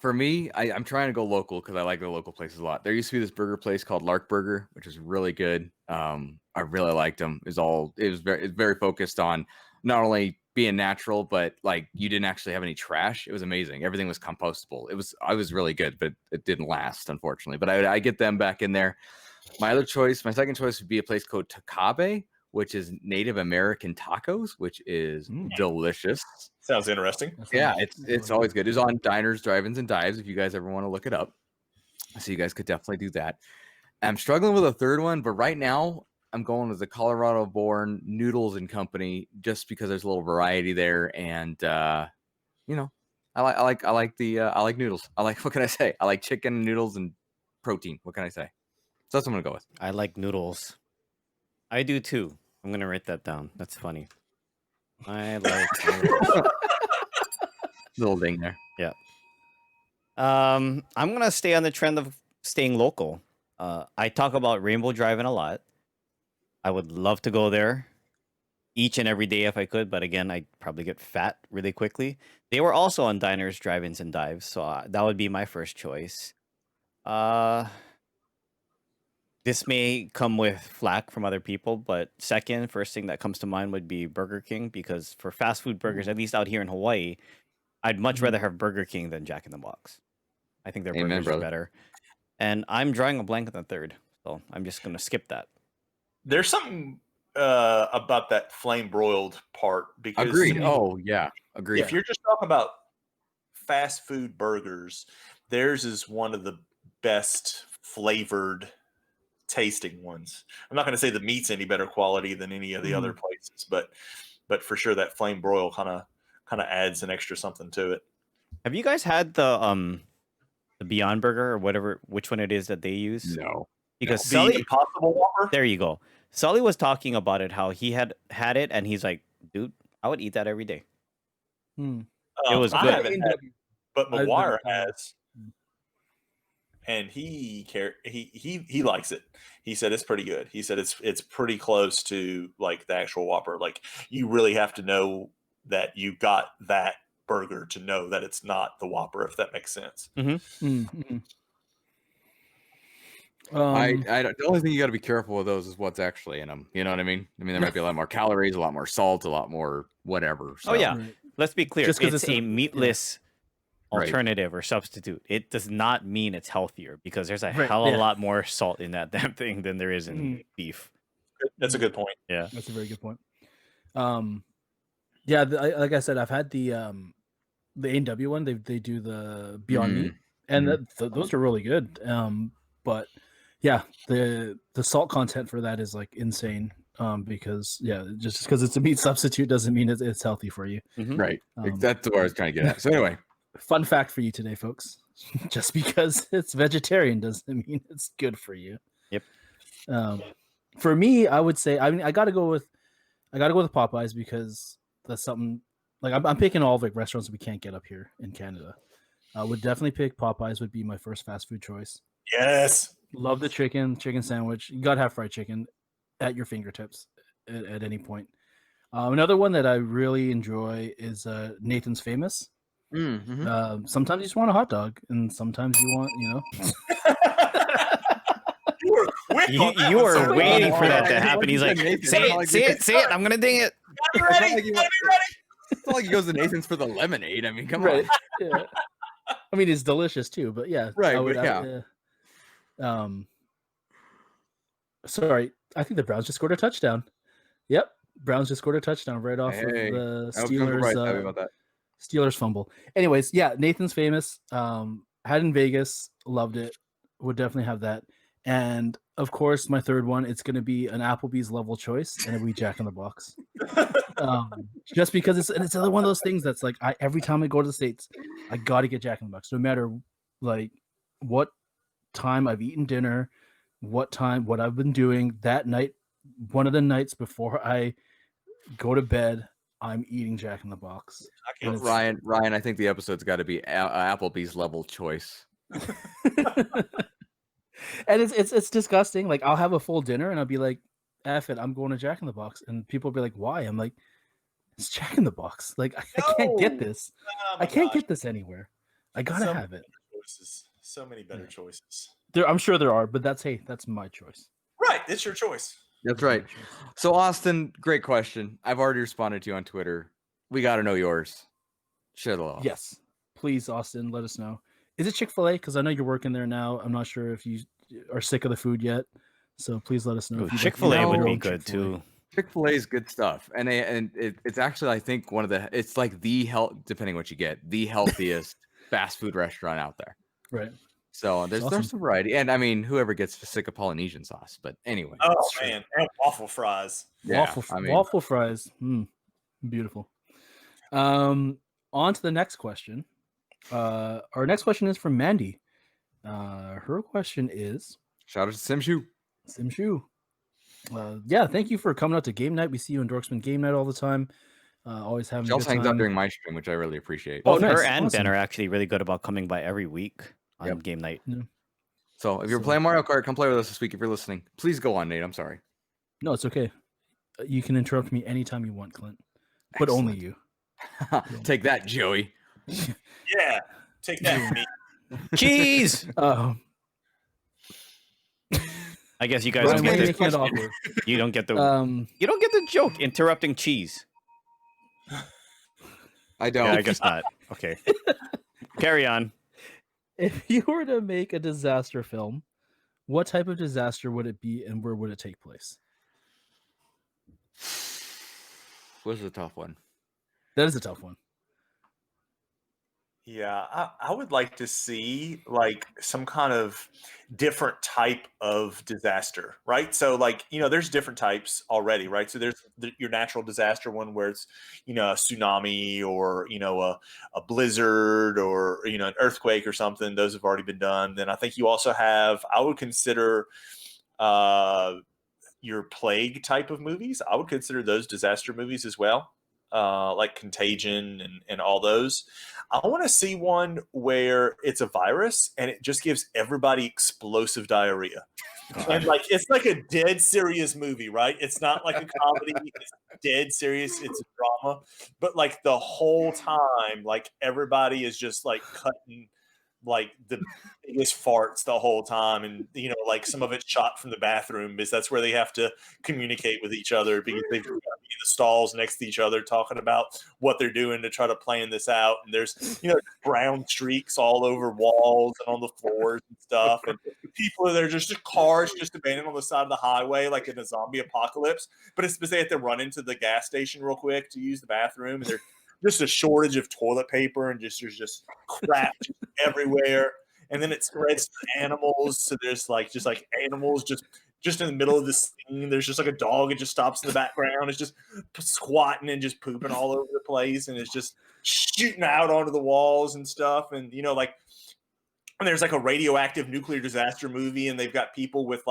Speaker 1: For me, I'm trying to go local because I like the local places a lot. There used to be this burger place called Lark Burger, which is really good. I really liked them. It's very focused on not only being natural, but like you didn't actually have any trash. It was amazing. Everything was compostable. I was really good, but it didn't last, unfortunately. But I get them back in there. My second choice would be a place called Takabe, which is Native American tacos, which is delicious.
Speaker 4: Sounds interesting.
Speaker 1: Yeah, it's always good. It's on Diners, Drive-Ins, and Dives if you guys ever want to look it up. So you guys could definitely do that. I'm struggling with a third one, but right now I'm going with the Colorado-born Noodles and Company just because there's a little variety there, and you know, I like noodles. What can I say? I like chicken, noodles, and protein. What can I say? So that's what I'm gonna go with.
Speaker 2: I like noodles. I do too. I'm gonna write that down. That's funny. I like noodles.
Speaker 1: Little ding there.
Speaker 2: Yeah. I'm gonna stay on the trend of staying local. I talk about Rainbow Driving a lot. I would love to go there each and every day if I could, but again, I'd probably get fat really quickly. They were also on diners, drive-ins, and dives, so that would be my first choice. This may come with flack from other people, but first thing that comes to mind would be Burger King, because for fast food burgers, at least out here in Hawaii, I'd much rather have Burger King than Jack in the Box. I think their
Speaker 1: Amen,
Speaker 2: burgers are
Speaker 1: brother.
Speaker 2: better. And I'm drawing a blank on the third, so I'm just going to skip that.
Speaker 4: There's something about that flame broiled part because
Speaker 1: Agreed. Oh yeah, agreed.
Speaker 4: if you're just talking about fast food burgers, theirs is one of the best flavored tasting ones. I'm not going to say the meat's any better quality than any of the other places, but for sure that flame broil kind of adds an extra something to it.
Speaker 2: Have you guys had the Beyond Burger or whatever, which one it is that they use?
Speaker 1: No.
Speaker 2: Because
Speaker 4: The
Speaker 2: Sully,
Speaker 4: Impossible Whopper.
Speaker 2: there you go. Sully was talking about it, how he had it, and he's like, dude, I would eat that every day. It was
Speaker 4: I
Speaker 2: good.
Speaker 4: haven't had it, but
Speaker 3: I've
Speaker 4: McGuire
Speaker 3: never-
Speaker 4: has, and he likes it. He said it's pretty good. He said it's pretty close to like the actual Whopper. Like you really have to know that you got that burger to know that it's not the Whopper, if that makes sense.
Speaker 1: The only thing you got to be careful with those is what's actually in them. You know what I mean? I mean, there might be a lot more calories, a lot more salt, a lot more whatever. So.
Speaker 2: Oh yeah,
Speaker 3: Right.
Speaker 2: let's be clear.
Speaker 3: Just 'cause
Speaker 2: It's
Speaker 3: it's
Speaker 2: a meatless
Speaker 1: Right.
Speaker 2: alternative or substitute. It does not mean it's healthier, because there's a
Speaker 3: Right,
Speaker 2: hell of
Speaker 3: yeah.
Speaker 2: a lot more salt in that damn thing than there is in beef.
Speaker 4: That's a good point.
Speaker 2: Yeah.
Speaker 3: That's a very good point. Yeah, like I said, I've had the A&W one. They do the Beyond Meat, and those are really good. But yeah, the salt content for that is like insane. Because just because it's a meat substitute doesn't mean it's healthy for you.
Speaker 1: Right. That's what I was trying to get at. So anyway,
Speaker 3: Fun fact for you today, folks. Just because it's vegetarian doesn't mean it's good for you.
Speaker 2: Yep.
Speaker 3: For me, I would say, I mean, I gotta go with Popeyes, because that's something like I'm picking all of like restaurants we can't get up here in Canada. I would definitely pick Popeyes. Would be my first fast food choice.
Speaker 4: Yes.
Speaker 3: Love the chicken sandwich. You gotta have fried chicken at your fingertips at any point. Another one that I really enjoy is Nathan's Famous. Sometimes you just want a hot dog, and sometimes you want,
Speaker 4: You were quick.
Speaker 2: You,
Speaker 4: on that
Speaker 2: you
Speaker 4: one,
Speaker 2: were
Speaker 4: Sully.
Speaker 2: waiting for that to
Speaker 1: Oh,
Speaker 2: happen. He's like,
Speaker 1: Nathan,
Speaker 2: say it. I'm gonna ding it.
Speaker 4: Gotta be ready.
Speaker 1: It's not like you
Speaker 4: Gotta be ready.
Speaker 1: It's not like he goes to Nathan's for the lemonade. I mean, come
Speaker 3: right.
Speaker 1: on.
Speaker 3: Yeah. I mean, it's delicious too, but yeah.
Speaker 1: Right,
Speaker 3: I would,
Speaker 1: but
Speaker 3: sorry, I think the Browns just scored a touchdown. Yep, Browns just scored a touchdown right off of
Speaker 1: Hey,
Speaker 3: the
Speaker 1: I was kind of surprised, Abby, about that.
Speaker 3: Steelers fumble. Anyways, yeah, Nathan's Famous. Had in Vegas, loved it. Would definitely have that. And of course, my third one, it's going to be an Applebee's level choice, and it'll be Jack in the Box. Just because it's another one of those things that's like, every time I go to the States, I got to get Jack in the Box, no matter like what time I've eaten dinner, what I've been doing that night. One of the nights before I go to bed, I'm eating Jack in the Box.
Speaker 1: Ryan, I think the episode's got to be Applebee's level choice.
Speaker 3: And it's disgusting. Like, I'll have a full dinner and I'll be like, F it, I'm going to Jack in the Box. And people will be like, why? I'm like, it's Jack in the Box. Like, I can't get this.
Speaker 4: Oh
Speaker 3: I can't get this anywhere. I gotta have it.
Speaker 4: Choices. So many better choices.
Speaker 3: I'm sure there are, but that's my choice.
Speaker 4: Right. It's your choice.
Speaker 1: That's right. So, Austin, great question. I've already responded to you on Twitter. We got to know yours. Share the love.
Speaker 3: Yes. Please, Austin, let us know. Is it Chick-fil-A? Because I know you're working there now. I'm not sure if you are sick of the food yet. So please let us know.
Speaker 2: Ooh,
Speaker 3: if you'd
Speaker 2: Chick-fil-A
Speaker 3: like to
Speaker 2: would
Speaker 3: know
Speaker 2: be
Speaker 3: Chick-fil-A.
Speaker 2: good too.
Speaker 1: Chick-fil-A is good stuff, and it's actually, I think, it's like depending what you get, the healthiest fast food restaurant out there.
Speaker 3: Right.
Speaker 1: So there's some variety, and I mean, whoever gets sick of Polynesian sauce, but anyway.
Speaker 4: Oh man, and waffle fries.
Speaker 1: Yeah,
Speaker 3: Waffle fries. Beautiful. On to the next question. Our next question is from Mandy. Her question is,
Speaker 1: shout out to Simshu.
Speaker 3: Yeah, thank you for coming out to game night. We see you in Dorksmen game night all the time. Always having
Speaker 1: She
Speaker 3: a
Speaker 1: also
Speaker 3: good
Speaker 1: hangs out
Speaker 3: time.
Speaker 1: during my stream, which I really appreciate.
Speaker 2: Both
Speaker 3: nice.
Speaker 2: her and
Speaker 3: Awesome.
Speaker 2: Ben are actually really good about coming by every week on game night.
Speaker 1: So if you're playing Mario Kart, come play with us this week if you're listening. Please go on, Nate. I'm sorry.
Speaker 3: No, it's okay. You can interrupt me anytime you want, Clint, but only you.
Speaker 1: Take that, Joey.
Speaker 4: Yeah, take that, me.
Speaker 2: Cheese. I guess you guys
Speaker 3: Brian,
Speaker 2: don't
Speaker 3: why are
Speaker 2: get
Speaker 3: you
Speaker 2: the
Speaker 3: making it awkward?
Speaker 2: you don't get the
Speaker 3: Um,
Speaker 2: you don't get the joke. Interrupting cheese.
Speaker 1: I don't.
Speaker 2: Yeah, I guess not. Okay. Carry on.
Speaker 3: if you were to make a disaster film, what type of disaster would it be, and where would it take place?
Speaker 1: This is a tough one.
Speaker 3: That is a tough one.
Speaker 4: Yeah, I would like to see like some kind of different type of disaster, right? So like, there's different types already, right? So there's your natural disaster one where it's, a tsunami or, a blizzard or, an earthquake or something. Those have already been done. Then I think you also have, I would consider your plague type of movies. I would consider those disaster movies as well. Like Contagion and all those. I want to see one where it's a virus and it just gives everybody explosive diarrhea. And like it's like a dead serious movie, right? It's not like a comedy, it's dead serious, it's a drama. But like the whole time, like everybody is just like cutting like the biggest farts the whole time, and like some of it's shot from the bathroom because that's where they have to communicate with each other because they've got to be in the stalls next to each other talking about what they're doing to try to plan this out. And there's brown streaks all over walls and on the floors and stuff, and people are there, just cars just abandoned on the side of the highway like in a zombie apocalypse. But it's because they have to run into the gas station real quick to use the bathroom, and they're just a shortage of toilet paper, and there's just crap everywhere. And then it spreads to animals. So there's just animals just in the middle of the scene. There's just like a dog. It just stops in the background. It's just squatting and just pooping all over the place, and it's just shooting out onto the walls and stuff. And and there's like a radioactive nuclear disaster movie, and they've got people with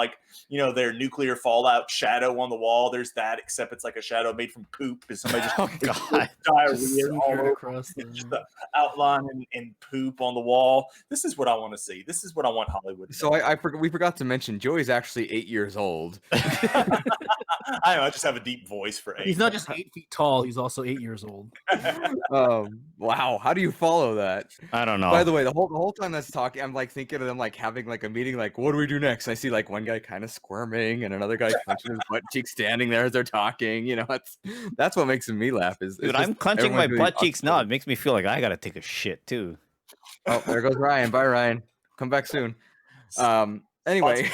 Speaker 4: their nuclear fallout shadow on the wall. There's that, except it's like a shadow made from poop. Is somebody just diarrhea all over
Speaker 3: across
Speaker 4: just the outline and poop on the wall? This is what I want to see. This is what I want Hollywood to
Speaker 1: So we forgot to mention Joey's actually 8 years old.
Speaker 4: I know, I just have a deep voice for 8.
Speaker 3: He's not just 8 feet tall; he's also 8 years old.
Speaker 1: Wow, how do you follow that?
Speaker 2: I don't know.
Speaker 1: By the way, the whole time that's talking, I'm like thinking of them like having like a meeting, like what do we do next? I see like one guy kind of squirming and another guy clenching his butt cheek, standing there as they're talking. That's what makes me laugh.
Speaker 2: Dude, I'm clenching my butt cheeks now. It makes me feel like I gotta take a shit too.
Speaker 1: Oh, there goes Ryan. Bye, Ryan. Come back soon. Anyway,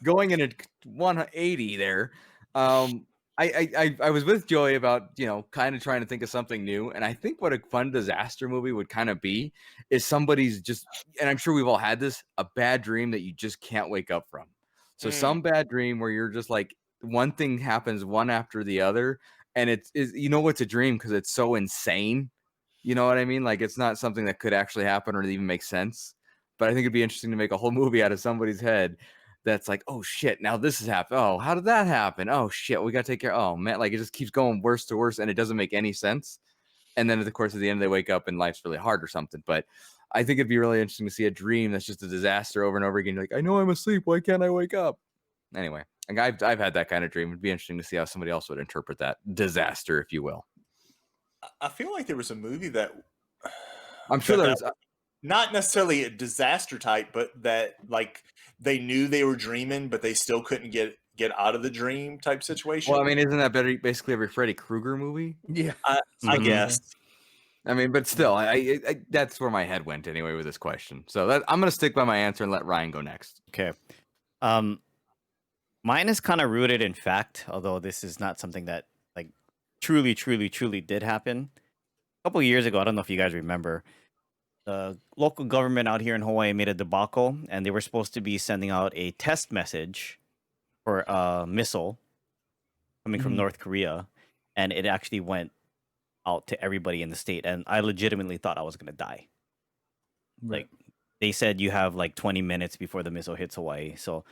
Speaker 1: going in at 180 there. I was with Joey about, kind of trying to think of something new. And I think what a fun disaster movie would kind of be is somebody's just, and I'm sure we've all had this, a bad dream that you just can't wake up from. So some bad dream where you're just like, one thing happens one after the other. And it's a dream because it's so insane. You know what I mean? Like it's not something that could actually happen or even make sense. But I think it'd be interesting to make a whole movie out of somebody's head that's like, oh shit, now this has happened. Oh, how did that happen? Oh shit, we got to take care. Oh man, like it just keeps going worse to worse and it doesn't make any sense. And then of course at the end they wake up and life's really hard or something. But I think it'd be really interesting to see a dream that's just a disaster over and over again. You're like, I know I'm asleep. Why can't I wake up? Anyway, like I've had that kind of dream. It'd be interesting to see how somebody else would interpret that disaster, if you will.
Speaker 4: I feel like there was a movie that
Speaker 1: I'm sure there was
Speaker 4: not necessarily a disaster type, but that like they knew they were dreaming, but they still couldn't get out of the dream type situation.
Speaker 1: Well, I mean, isn't that basically every Freddy Krueger movie?
Speaker 3: Yeah,
Speaker 4: I guess.
Speaker 1: I mean, but still, I that's where my head went anyway with this question. So I'm gonna stick by my answer and let Ryan go next.
Speaker 2: Okay. Mine is kind of rooted in fact, although this is not something that like truly did happen. A couple of years ago, I don't know if you guys remember, the local government out here in Hawaii made a debacle, and they were supposed to be sending out a test message for a missile coming from North Korea, and it actually went out to everybody in the state, and I legitimately thought I was going to die.
Speaker 3: Right.
Speaker 2: Like, they said you have like 20 minutes before the missile hits Hawaii, so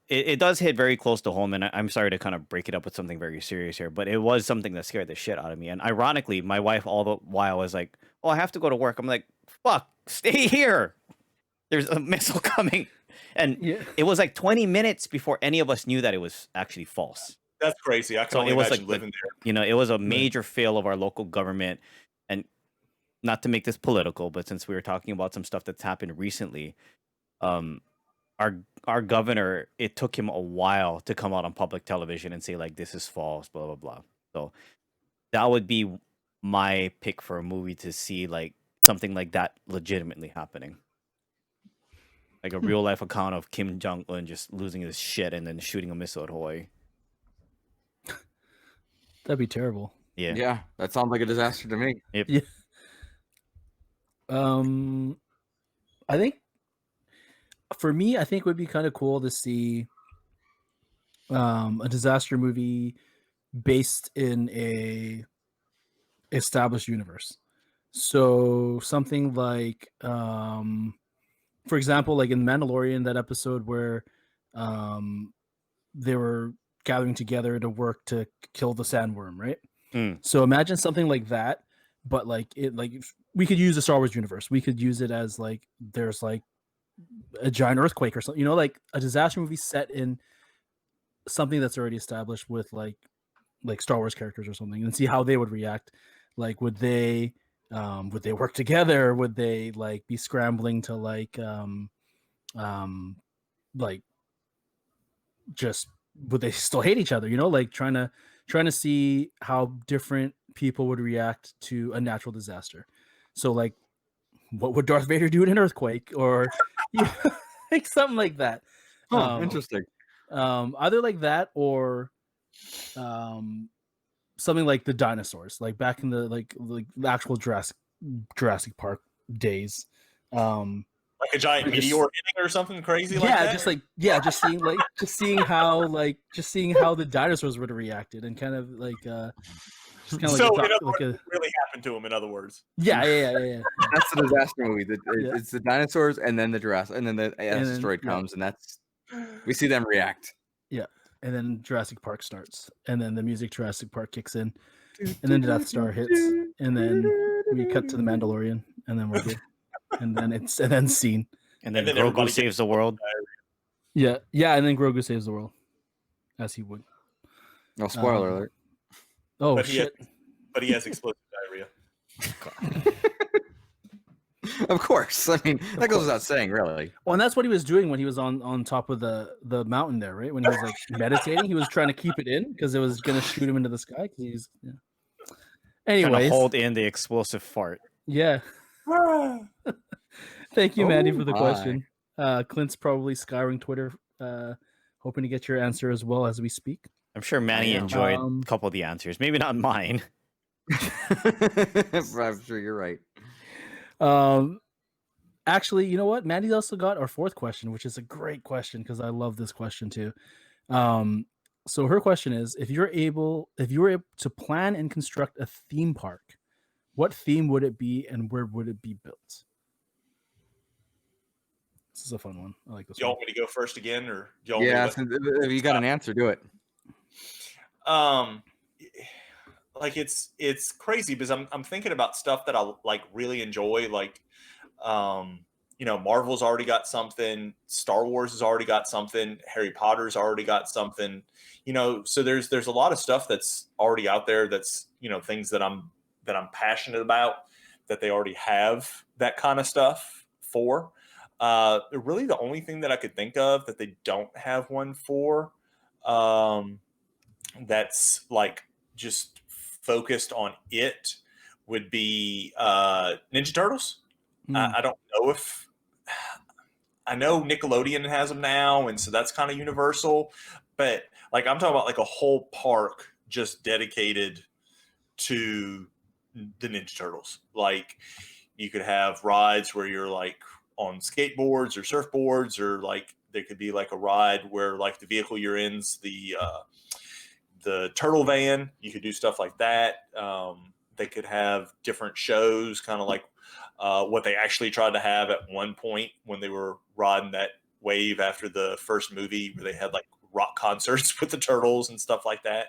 Speaker 2: it does hit very close to home, and I'm sorry to kind of break it up with something very serious here, but it was something that scared the shit out of me. And ironically, my wife all the while was like, "Oh, I have to go to work." I'm like, "Fuck, stay here. There's a missile coming." And
Speaker 3: Yeah.
Speaker 2: it was like 20 minutes before any of us knew that it was actually false.
Speaker 4: That's crazy. I can
Speaker 2: So
Speaker 4: only
Speaker 2: it was
Speaker 4: imagine
Speaker 2: like,
Speaker 4: living there.
Speaker 2: you know, it was a major fail of our local government. And not to make this political, but since we were talking about some stuff that's happened recently, um, our governor, it took him a while to come out on public television and say like this is false, blah blah blah. So that would be my pick for a movie to see, like something like that legitimately happening, like a real life account of Kim Jong Un just losing his shit and then shooting a missile at Hawaii.
Speaker 3: That'd be terrible.
Speaker 2: Yeah.
Speaker 1: Yeah, that sounds like a disaster to me.
Speaker 2: Yep.
Speaker 3: Yeah. I think for me, I think it would be kind of cool to see a disaster movie based in a established universe. So something like, for example, like in Mandalorian, that episode where they were gathering together to work to kill the sandworm, right? So imagine something like that, but like we could use the Star Wars universe. We could use it as like there's like a giant earthquake or something, you know, like a disaster movie set in something that's already established with like Star Wars characters or something, and see how they would react. Like would they work together? Would they like be scrambling to like just would they still hate each other, you know, like trying to see how different people would react to a natural disaster. So like what would Darth Vader do in an earthquake, or you know, like something like that.
Speaker 1: Interesting.
Speaker 3: Either like that or something like the dinosaurs, like back in the like the actual Jurassic Park days.
Speaker 4: Like a giant
Speaker 3: Just-
Speaker 4: meteor hitting or something crazy like
Speaker 3: Yeah,
Speaker 4: that?
Speaker 3: just seeing how the dinosaurs would have reacted, and kind of like just kind of
Speaker 4: So,
Speaker 3: like
Speaker 4: in other words,
Speaker 3: a
Speaker 4: it really happened to him, in other words.
Speaker 3: yeah.
Speaker 1: That's the disaster movie.
Speaker 3: Yeah.
Speaker 1: It's the dinosaurs and then the Jurassic, and then the asteroid
Speaker 3: yeah.
Speaker 1: comes, and that's we see them react.
Speaker 3: Yeah, and then Jurassic Park starts, and then the music Jurassic Park kicks in, and then Death Star hits, and then we cut to the Mandalorian, and then we're good, and then scene.
Speaker 2: And then
Speaker 4: then
Speaker 2: Grogu
Speaker 4: everybody
Speaker 2: saves the world.
Speaker 3: Yeah, and then Grogu saves the world, as he would.
Speaker 1: No spoiler alert.
Speaker 3: Oh
Speaker 4: But
Speaker 3: shit!
Speaker 4: But he has explosive diarrhea.
Speaker 1: Of course. I mean, that goes without saying, really.
Speaker 3: Well, and that's what he was doing when he was on top of the mountain there, right? When he was like meditating, he was trying to keep it in because it was gonna shoot him into the sky. Because he's
Speaker 2: Trying to
Speaker 3: Anyways,
Speaker 2: hold in the explosive fart.
Speaker 3: yeah. Thank you, Mandy, for the
Speaker 1: my.
Speaker 3: question. Clint's probably scouring Twitter, hoping to get your answer as well as we speak.
Speaker 2: I'm sure Manny
Speaker 1: am.
Speaker 2: enjoyed a couple of the answers. Maybe not mine.
Speaker 1: I'm sure you're right.
Speaker 3: Actually, you know what? Mandy also got our fourth question, which is a great question because I love this question too. So her question is: if you were able to plan and construct a theme park, what theme would it be, and where would it be built? This is a fun one. I like this
Speaker 4: Do y'all
Speaker 3: one.
Speaker 4: want me to go first again, or do y'all want me
Speaker 1: Yeah,
Speaker 4: to
Speaker 1: since if you got an answer, do it.
Speaker 4: like it's crazy because I'm thinking about stuff that I like really enjoy, like you know, Marvel's already got something, Star Wars has already got something, Harry Potter's already got something, you know, so there's a lot of stuff that's already out there that's, you know, things that I'm passionate about, that they already have that kind of stuff for. Really the only thing that I could think of that they don't have one for, that's like just focused on it, would be Ninja Turtles. I don't know if I know Nickelodeon has them now, and so that's kind of universal. But like I'm talking about like a whole park just dedicated to the Ninja Turtles. Like you could have rides where you're like on skateboards or surfboards, or like there could be like a ride where like the vehicle you're in's the turtle van. You could do stuff like that. They could have different shows, kind of like what they actually tried to have at one point when they were riding that wave after the first movie, where they had like rock concerts with the Turtles and stuff like that.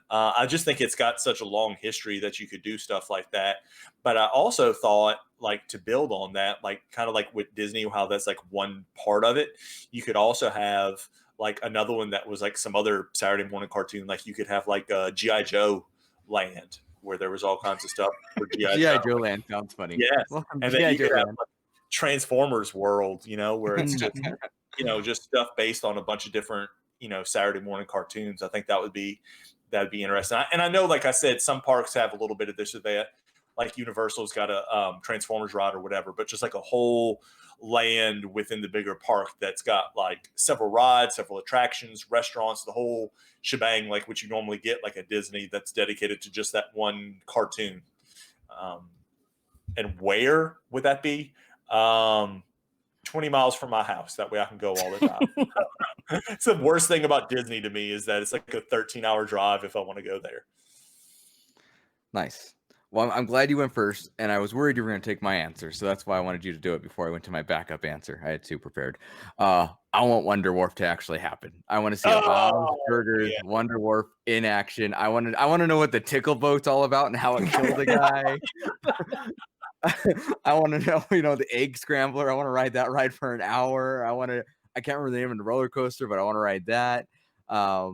Speaker 4: I just think it's got such a long history that you could do stuff like that. But I also thought, like, to build on that, like kind of like with Disney, how that's like one part of it, you could also have like another one that was like some other Saturday morning cartoon. Like you could have like G.I. Joe Land, where there was all kinds of stuff for
Speaker 1: G.I. Joe Land sounds funny.
Speaker 4: Yes.
Speaker 1: Welcome
Speaker 4: And
Speaker 1: to
Speaker 4: then
Speaker 1: G.I.
Speaker 4: you
Speaker 1: Joe
Speaker 4: could have
Speaker 1: Land.
Speaker 4: like Transformers World, where it's just, just stuff based on a bunch of different, Saturday morning cartoons. I think that'd be interesting. And I know, like I said, some parks have a little bit of this or that. Like Universal's got a Transformers ride or whatever, but just like a whole land within the bigger park that's got like several rides, several attractions, restaurants, the whole shebang, like what you normally get like a Disney that's dedicated to just that one cartoon. And where would that be? 20 miles from my house. That way I can go all the time. It's the worst thing about Disney to me is that it's like a 13-hour drive if I want to go there.
Speaker 1: Nice. Well, I'm glad you went first, and I was worried you were going to take my answer, so that's why I wanted you to do it before I went to my backup answer. I had two prepared. I want Wonder Wharf to actually happen. I want to see a Bob's Burgers Wonder Wharf in action. I want to know what the tickle boat's all about and how it killed a guy. I want to know, the egg scrambler. I want to ride that ride for an hour. I can't remember the name of the roller coaster, but I want to ride that. I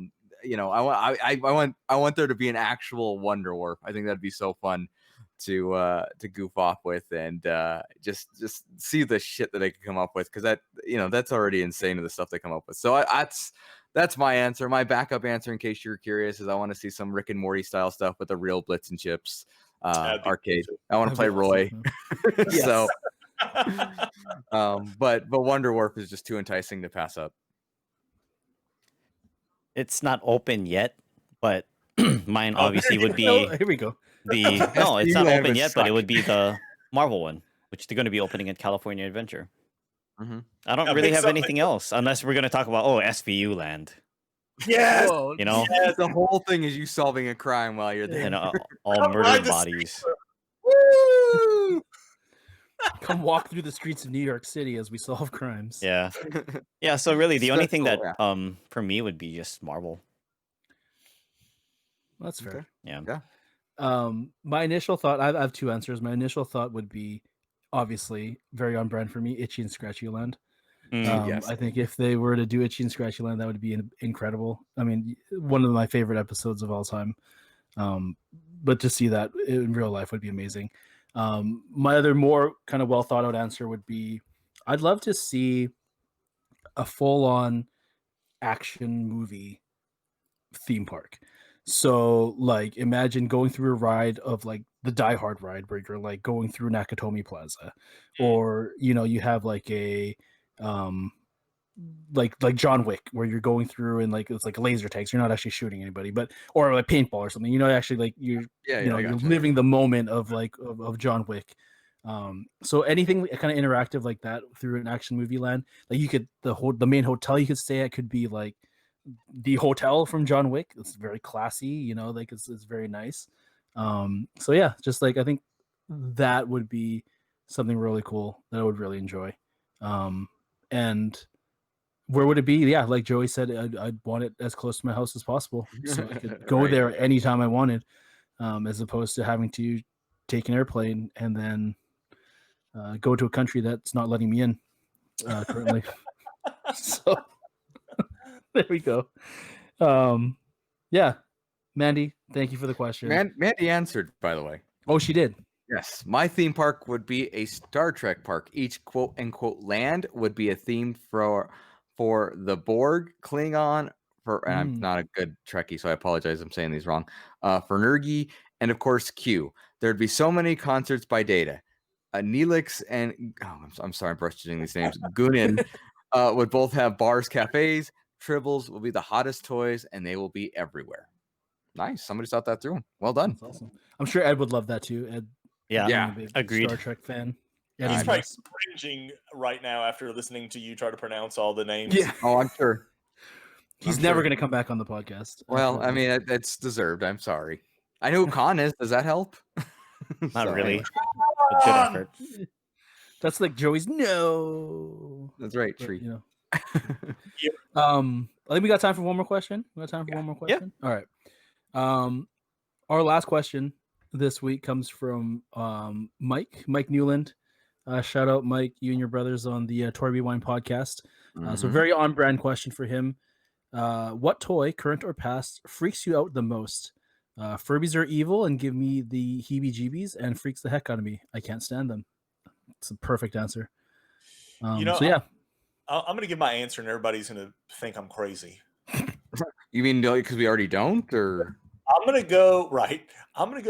Speaker 1: want there to be an actual Wonder Wharf. I think that'd be so fun to goof off with and just see the shit that they can come up with, because that's already insane of the stuff they come up with. So that's my answer. My backup answer, in case you're curious, is I want to see some Rick and Morty style stuff with the real Blitz and Chips arcade. I want to play Roy. So, but Wonder Wharf is just too enticing to pass up.
Speaker 2: It's not open yet, but mine obviously would be
Speaker 3: Here we go.
Speaker 2: no, it's not open yet, but it would be the Marvel one, which they're going to be opening at California Adventure.
Speaker 1: Mm-hmm.
Speaker 2: I don't really have anything else unless we're going to talk about SVU Land.
Speaker 4: Yes,
Speaker 1: the whole thing is you solving a crime while you're there,
Speaker 2: and all murdered bodies.
Speaker 4: Woo!
Speaker 3: Come walk through the streets of New York City as we solve crimes.
Speaker 2: Yeah. So really, the only thing that
Speaker 1: Yeah.
Speaker 2: for me would be just Marvel.
Speaker 3: That's fair.
Speaker 1: Okay.
Speaker 2: Yeah.
Speaker 3: My initial thought, I have two answers. My initial thought would be obviously very on brand for me, Itchy and Scratchy Land.
Speaker 1: Yes.
Speaker 3: I think if they were to do Itchy and Scratchy Land, that would be incredible. I mean, one of my favorite episodes of all time. But to see that in real life would be amazing. My other more kind of well thought out answer would be, I'd love to see a full on action movie theme park. So like imagine going through a ride of like the Die Hard ride where you're like going through Nakatomi Plaza, or you have like a like John Wick where you're going through and like it's like laser tags, you're not actually shooting anybody, but or like paintball or something, actually like you're you're living the moment of like of John Wick. So anything kind of interactive like that through an action movie land, like you could the main hotel you could stay at could be like the hotel from John Wick. It's very classy, like it's very nice. So yeah, just like I think that would be something really cool that I would really enjoy. And where would it be? Yeah, like Joey said, I'd want it as close to my house as possible, so I could go there anytime I wanted, as opposed to having to take an airplane and then go to a country that's not letting me in currently. So there we go. Yeah, Mandy, thank you for the question.
Speaker 1: Mandy answered, by the way.
Speaker 3: Oh, she did.
Speaker 1: Yes, my theme park would be a Star Trek park. Each quote unquote land would be a theme for the Borg, Klingon, and I'm not a good Trekkie, so I apologize. I'm saying these wrong. For Nergi, and of course Q. There'd be so many concerts by Data. Neelix and I'm sorry, I'm brushing these names. Gunin would both have bars, cafes. Tribbles will be the hottest toys, and they will be everywhere. Nice. Somebody thought that through. Well done.
Speaker 3: That's awesome. I'm sure Ed would love that too. Ed,
Speaker 2: yeah,
Speaker 3: a big
Speaker 2: agreed.
Speaker 3: Star Trek fan.
Speaker 4: He's probably cringing right now after listening to you try to pronounce all the names.
Speaker 3: Yeah.
Speaker 1: Oh, I'm sure.
Speaker 3: He's never going to come back on the podcast.
Speaker 1: Well, I mean, it's deserved. I'm sorry. I know who Khan is. Does that help?
Speaker 2: Not really. But good effort.
Speaker 3: That's like Joey's no.
Speaker 1: That's right,
Speaker 3: But,
Speaker 1: Tree.
Speaker 3: I think we got time for one more question. We got time for one more question. All right. Our last question this week comes from Mike Newland. Shout out, Mike, you and your brothers on the Torby Wine podcast. So very on-brand question for him. What toy, current or past, freaks you out the most? Furbies are evil and give me the heebie-jeebies and freaks the heck out of me. I can't stand them. It's a perfect answer.
Speaker 4: You know,
Speaker 3: so yeah.
Speaker 4: I'm going to give my answer and everybody's going to think I'm crazy.
Speaker 1: You mean because we already don't, or?
Speaker 4: I'm going to go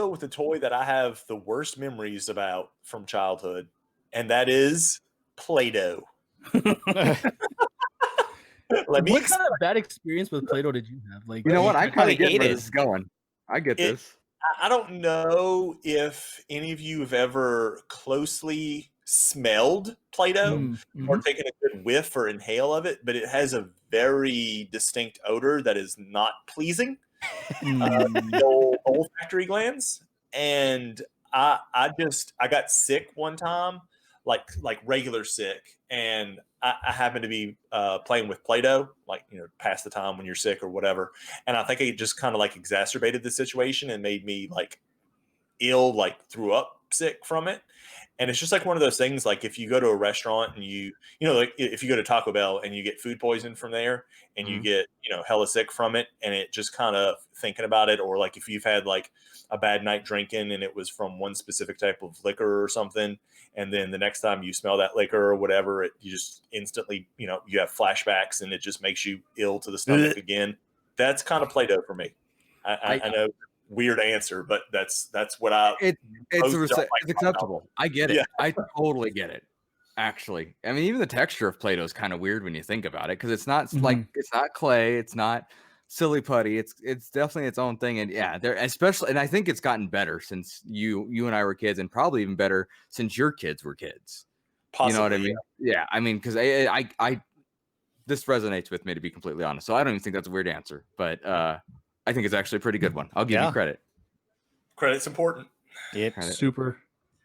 Speaker 4: with the toy that I have the worst memories about from childhood, and that is Play-Doh.
Speaker 3: What kind of bad experience with Play-Doh did you have? Like,
Speaker 1: you know what? I kind of get
Speaker 2: ate
Speaker 1: where
Speaker 2: it.
Speaker 1: this is going. I get this.
Speaker 4: I don't know if any of you have ever closely smelled Play-Doh or taken a good whiff or inhale of it, but it has a very distinct odor that is not pleasing. The olfactory glands, and I got sick one time, like regular sick, and I happened to be playing with Play-Doh, like, you know, pass the time when you're sick or whatever, and I think it just kind of like exacerbated the situation and made me like ill, like threw up sick from it. And it's just like one of those things, like if you go to a restaurant and you know, like if you go to Taco Bell and you get food poison from there and you get, you know, hella sick from it, and it just kind of thinking about it, or like if you've had like a bad night drinking and it was from one specific type of liquor or something, and then the next time you smell that liquor or whatever, you just instantly, you know, you have flashbacks and it just makes you ill to the stomach again. That's kind of Play-Doh for me. I know, weird answer, but that's what
Speaker 1: it's acceptable. I get it. Yeah. I totally get it. Actually, I mean, even the texture of Play-Doh is kind of weird when you think about it, because it's not like, it's not clay, it's not silly putty. It's definitely its own thing. And yeah, there, especially, and I think it's gotten better since you and I were kids, and probably even better since your kids were kids. Possibly, you know what I mean? Yeah, I mean, because I this resonates with me, to be completely honest. So I don't even think that's a weird answer, but I think it's actually a pretty good one. I'll give you credit.
Speaker 4: Credit's important.
Speaker 3: Yep. Super.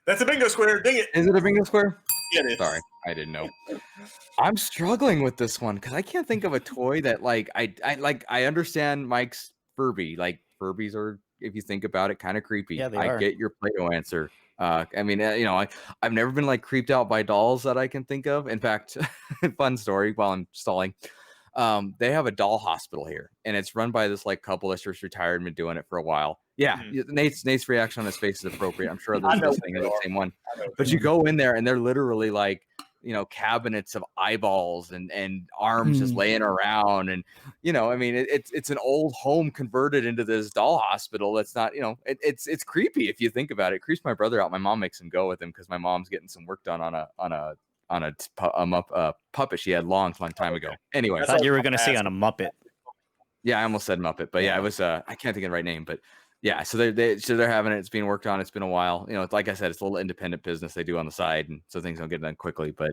Speaker 4: That's a bingo square. Ding it.
Speaker 1: Is it a bingo square?
Speaker 4: Yeah, it is.
Speaker 1: Sorry, I didn't know. I'm struggling with this one because I can't think of a toy that, like, I understand Mike's Furby. Like, Furbies are, if you think about it, kind of creepy.
Speaker 2: Yeah, they
Speaker 1: I
Speaker 2: are.
Speaker 1: get your Play-Doh answer. I mean, you know, I've never been like creeped out by dolls that I can think of. In fact, fun story while I'm stalling. They have a doll hospital here, and it's run by this like couple that's just retired and been doing it for a while. Yeah, Nate's reaction on his face is appropriate. I'm sure others listening are the same one. But you go in there, and they're literally like, you know, cabinets of eyeballs and arms just laying around, and you know, I mean, it's an old home converted into this doll hospital. That's not, you know, it's creepy if you think about it. It creeps my brother out. My mom makes him go with him because my mom's getting some work done on a puppet she had long time ago. Anyway,
Speaker 2: I thought you were going to say on a Muppet.
Speaker 1: Yeah, I almost said Muppet, but yeah, it was I can't think of the right name, but yeah, so they're having it. It's being worked on. It's been a while. You know, like I said, it's a little independent business they do on the side, and so things don't get done quickly, but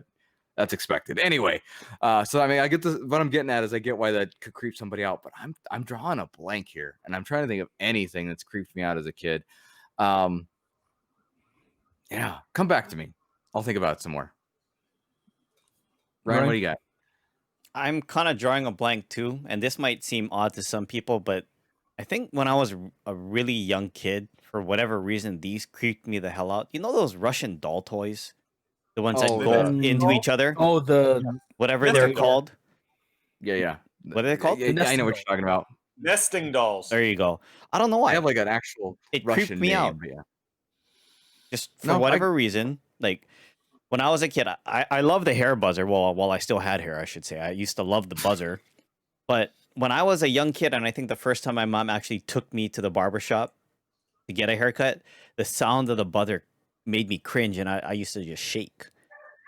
Speaker 1: that's expected. Anyway, so I mean, I get what I'm getting at is I get why that could creep somebody out, but I'm drawing a blank here, and I'm trying to think of anything that's creeped me out as a kid. Yeah, come back to me. I'll think about it some more. Ryan, what do you got?
Speaker 2: I'm kind of drawing a blank too, and this might seem odd to some people, but I think when I was a really young kid, for whatever reason, these creeped me the hell out. You know those Russian doll toys? The ones that go into each other?
Speaker 3: Oh,
Speaker 2: whatever they're called.
Speaker 1: Yeah.
Speaker 2: What are they called?
Speaker 1: I know what you're talking about.
Speaker 4: Nesting dolls.
Speaker 2: There you go. I don't know why.
Speaker 1: I have like an actual Russian
Speaker 2: creeped me
Speaker 1: name,
Speaker 2: out.
Speaker 1: Yeah.
Speaker 2: Just for whatever reason, like when I was a kid, I love the hair buzzer. Well, while I still had hair, I should say. I used to love the buzzer. But when I was a young kid, and I think the first time my mom actually took me to the barbershop to get a haircut, the sound of the buzzer made me cringe, and I used to just shake.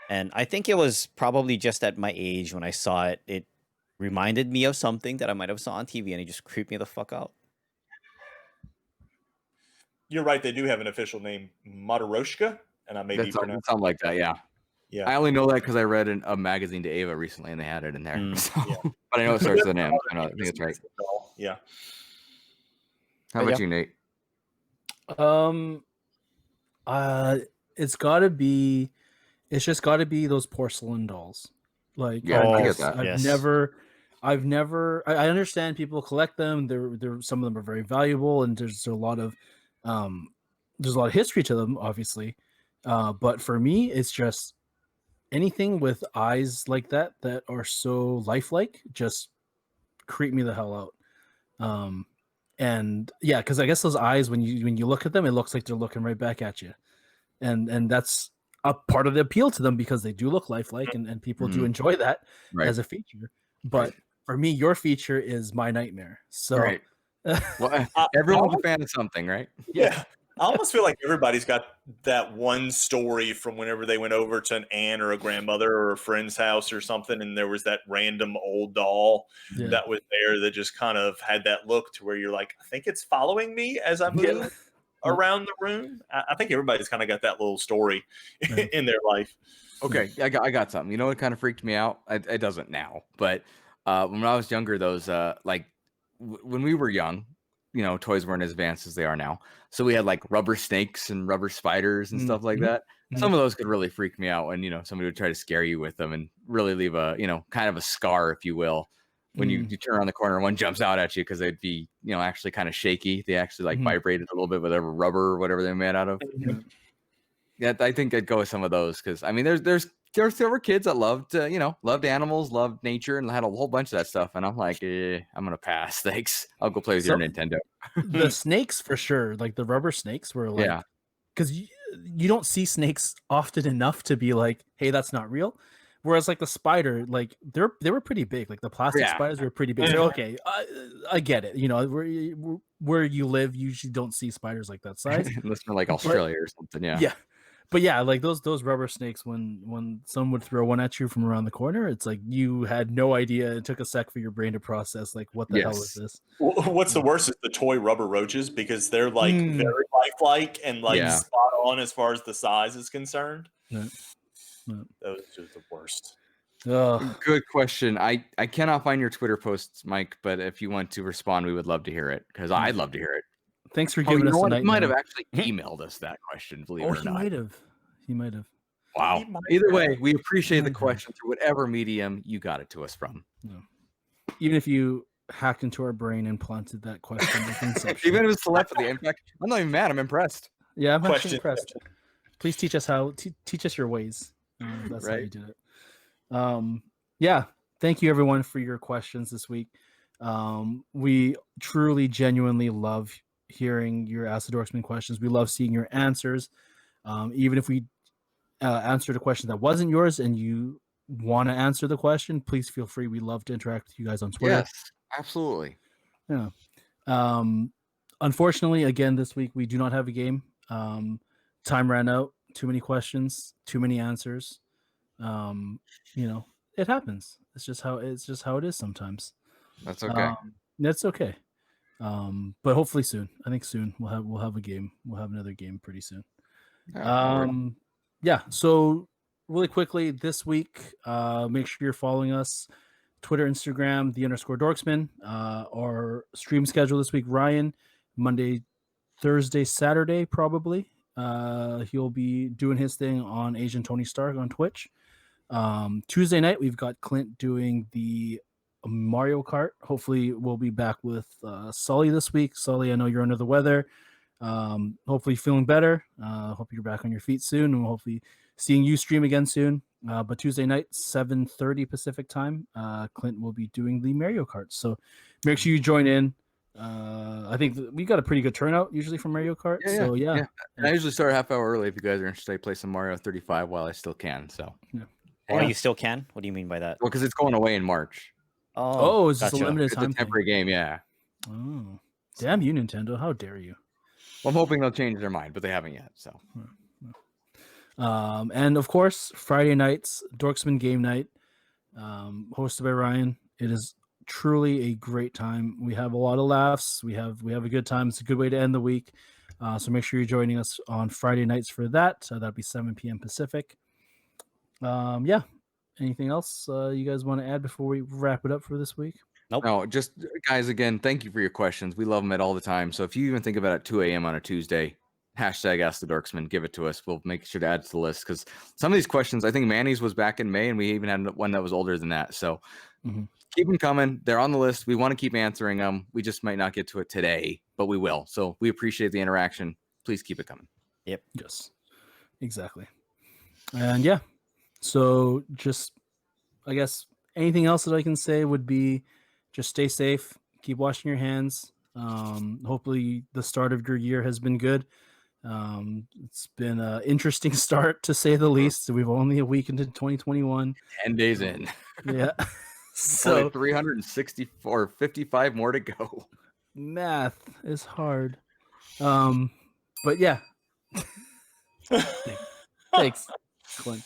Speaker 2: And I think it was probably just at my age when I saw it, it reminded me of something that I might have saw on TV, and it just creeped me the fuck out.
Speaker 4: You're right. They do have an official name, Matryoshka, and I may be pronouncing
Speaker 1: something like that. Yeah. I only know that because I read a magazine to Ava recently, and they had it in there. So, but I know it starts with an M. I think it's right.
Speaker 4: Yeah.
Speaker 1: How about you, Nate?
Speaker 3: It's just got to be those porcelain dolls. Like,
Speaker 1: Yeah, I get
Speaker 3: just-
Speaker 1: that.
Speaker 3: I've never. I understand people collect them. They're some of them are very valuable, and there's a lot of history to them, obviously. But for me, it's just anything with eyes like that are so lifelike just creep me the hell out. And yeah, because I guess those eyes, when you look at them, it looks like they're looking right back at you, and that's a part of the appeal to them because they do look lifelike, and people do enjoy that
Speaker 1: Right.
Speaker 3: as a feature. But for me, your feature is my nightmare. So
Speaker 1: Right. Well, everyone's a fan of something, right?
Speaker 4: Yeah. I almost feel like everybody's got that one story from whenever they went over to an aunt or a grandmother or a friend's house or something, and there was that random old doll
Speaker 3: Yeah.
Speaker 4: that was there that just kind of had that look to where you're like, I think it's following me as I move around the room. I think everybody's kind of got that little story in their life.
Speaker 1: Okay, I got something. You know what kind of freaked me out? It doesn't now, but when I was younger, those when we were young, toys weren't as advanced as they are now. So we had like rubber snakes and rubber spiders and stuff like that. Some of those could really freak me out when, somebody would try to scare you with them and really leave a, kind of a scar, if you will, when you turn around the corner and one jumps out at you because they'd be, actually kind of shaky. They actually like vibrated a little bit with whatever rubber or whatever they're made out of. Yeah, I think I'd go with some of those because I mean, there were kids that loved animals, loved nature, and had a whole bunch of that stuff. And I'm like, I'm gonna pass. Thanks. I'll go play with your Nintendo.
Speaker 3: The snakes for sure, like the rubber snakes, were like, because you don't see snakes often enough to be like, hey, that's not real. Whereas like the spider, like they were pretty big. Like the plastic spiders were pretty big. So okay, I get it. Where you live, you usually don't see spiders like that size.
Speaker 1: Unless you're like Australia or something. Yeah.
Speaker 3: But yeah, like those rubber snakes, when someone would throw one at you from around the corner, it's like you had no idea. It took a sec for your brain to process, like, what the hell is this?
Speaker 4: What's the worst is the toy rubber roaches because they're like very lifelike and like spot on as far as the size is concerned. Those are the worst.
Speaker 1: Good question. I cannot find your Twitter posts, Mike, but if you want to respond, we would love to hear it because I'd love to hear it.
Speaker 3: Thanks for giving us the night.
Speaker 1: He might have actually emailed us that question, believe it or not.
Speaker 3: He might have.
Speaker 1: Wow. Either way, we appreciate the question through whatever medium you got it to us from.
Speaker 3: Even if you hacked into our brain and planted that question with inception.
Speaker 1: Even if it's telepathy. In fact, I'm not even mad. I'm impressed.
Speaker 3: Yeah, I'm actually impressed. Please teach us teach us your ways. That's how you did it. Yeah. Thank you everyone for your questions this week. We truly, genuinely love hearing your Ask the Dorksmen questions. We love seeing your answers. Even if we answered a question that wasn't yours and you want to answer the question, please feel free. We love to interact with you guys on Twitter.
Speaker 1: Yes, absolutely.
Speaker 3: Yeah. Unfortunately, again, this week we do not have a game. Time ran out. Too many questions. Too many answers. It happens. It's just how it is sometimes.
Speaker 1: That's okay.
Speaker 3: That's okay. But hopefully soon. I think soon we'll have a game. We'll have another game pretty soon. Yeah. So really quickly this week, make sure you're following us, Twitter, Instagram, _Dorksmen. Our stream schedule this week: Ryan, Monday, Thursday, Saturday, probably. He'll be doing his thing on Asian Tony Stark on Twitch. Tuesday night we've got Clint doing the Mario Kart. Hopefully we'll be back with Sully this week. Sully, I know you're under the weather. Hopefully feeling better. Hope you're back on your feet soon, and hopefully seeing you stream again soon. But Tuesday night, 7:30 Pacific time, Clint will be doing the Mario Kart. So make sure you join in. I think we got a pretty good turnout usually for Mario Kart. Yeah.
Speaker 1: I usually start a half hour early if you guys are interested. I play some Mario 35 while I still can. So
Speaker 2: Oh, you still can? What do you mean by that?
Speaker 1: Well, because it's going away in March.
Speaker 3: Oh, it's just a limited time.
Speaker 1: It's a temporary game, yeah.
Speaker 3: Oh, damn you, Nintendo! How dare you?
Speaker 1: Well, I'm hoping they'll change their mind, but they haven't yet. So,
Speaker 3: and of course, Friday nights, Dorksmen Game Night, hosted by Ryan. It is truly a great time. We have a lot of laughs. We have a good time. It's a good way to end the week. So make sure you're joining us on Friday nights for that. That'll be 7 p.m. Pacific. Yeah. Anything else you guys want to add before we wrap it up for this week?
Speaker 2: Nope.
Speaker 1: No, just guys, again, thank you for your questions. We love them all the time. So if you even think about it at 2 a.m. on a Tuesday, hashtag Ask the Dorksmen. Give it to us. We'll make sure to add to the list because some of these questions, I think Manny's was back in May, and we even had one that was older than that. So keep them coming. They're on the list. We want to keep answering them. We just might not get to it today, but we will. So we appreciate the interaction. Please keep it coming.
Speaker 2: Yep.
Speaker 3: Yes, exactly. And yeah, so just, I guess anything else that I can say would be just stay safe, keep washing your hands. Hopefully the start of your year has been good. It's been an interesting start to say the least. So we've only a week into 2021.
Speaker 1: 10 days in.
Speaker 3: Yeah.
Speaker 1: So
Speaker 3: So
Speaker 1: 364, 55 more to go.
Speaker 3: math is hard. But yeah. Thanks, Clint.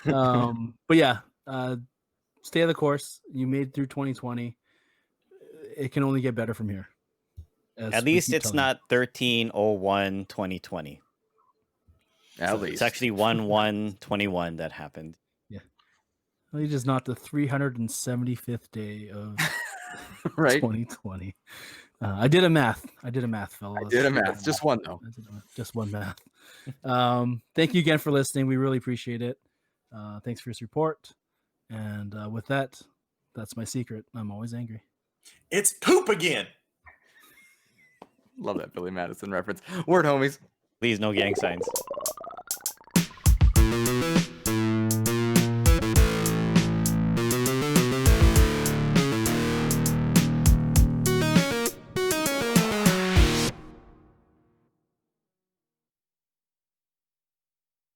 Speaker 3: But yeah, stay the course. You made it through 2020. It can only get better from here.
Speaker 2: At least it's not 13/01/2020.
Speaker 1: At least
Speaker 2: It's actually 1/1/21 that happened.
Speaker 3: Yeah. At least it's not the 375th day of
Speaker 1: right.
Speaker 3: 2020. I did a math, fellas.
Speaker 1: I did a math. Just one though.
Speaker 3: Just one math. Thank you again for listening. We really appreciate it. Thanks for your support. And with that, that's my secret. I'm always angry.
Speaker 4: It's poop again.
Speaker 1: Love that Billy Madison reference. Word, homies.
Speaker 2: Please, no gang signs.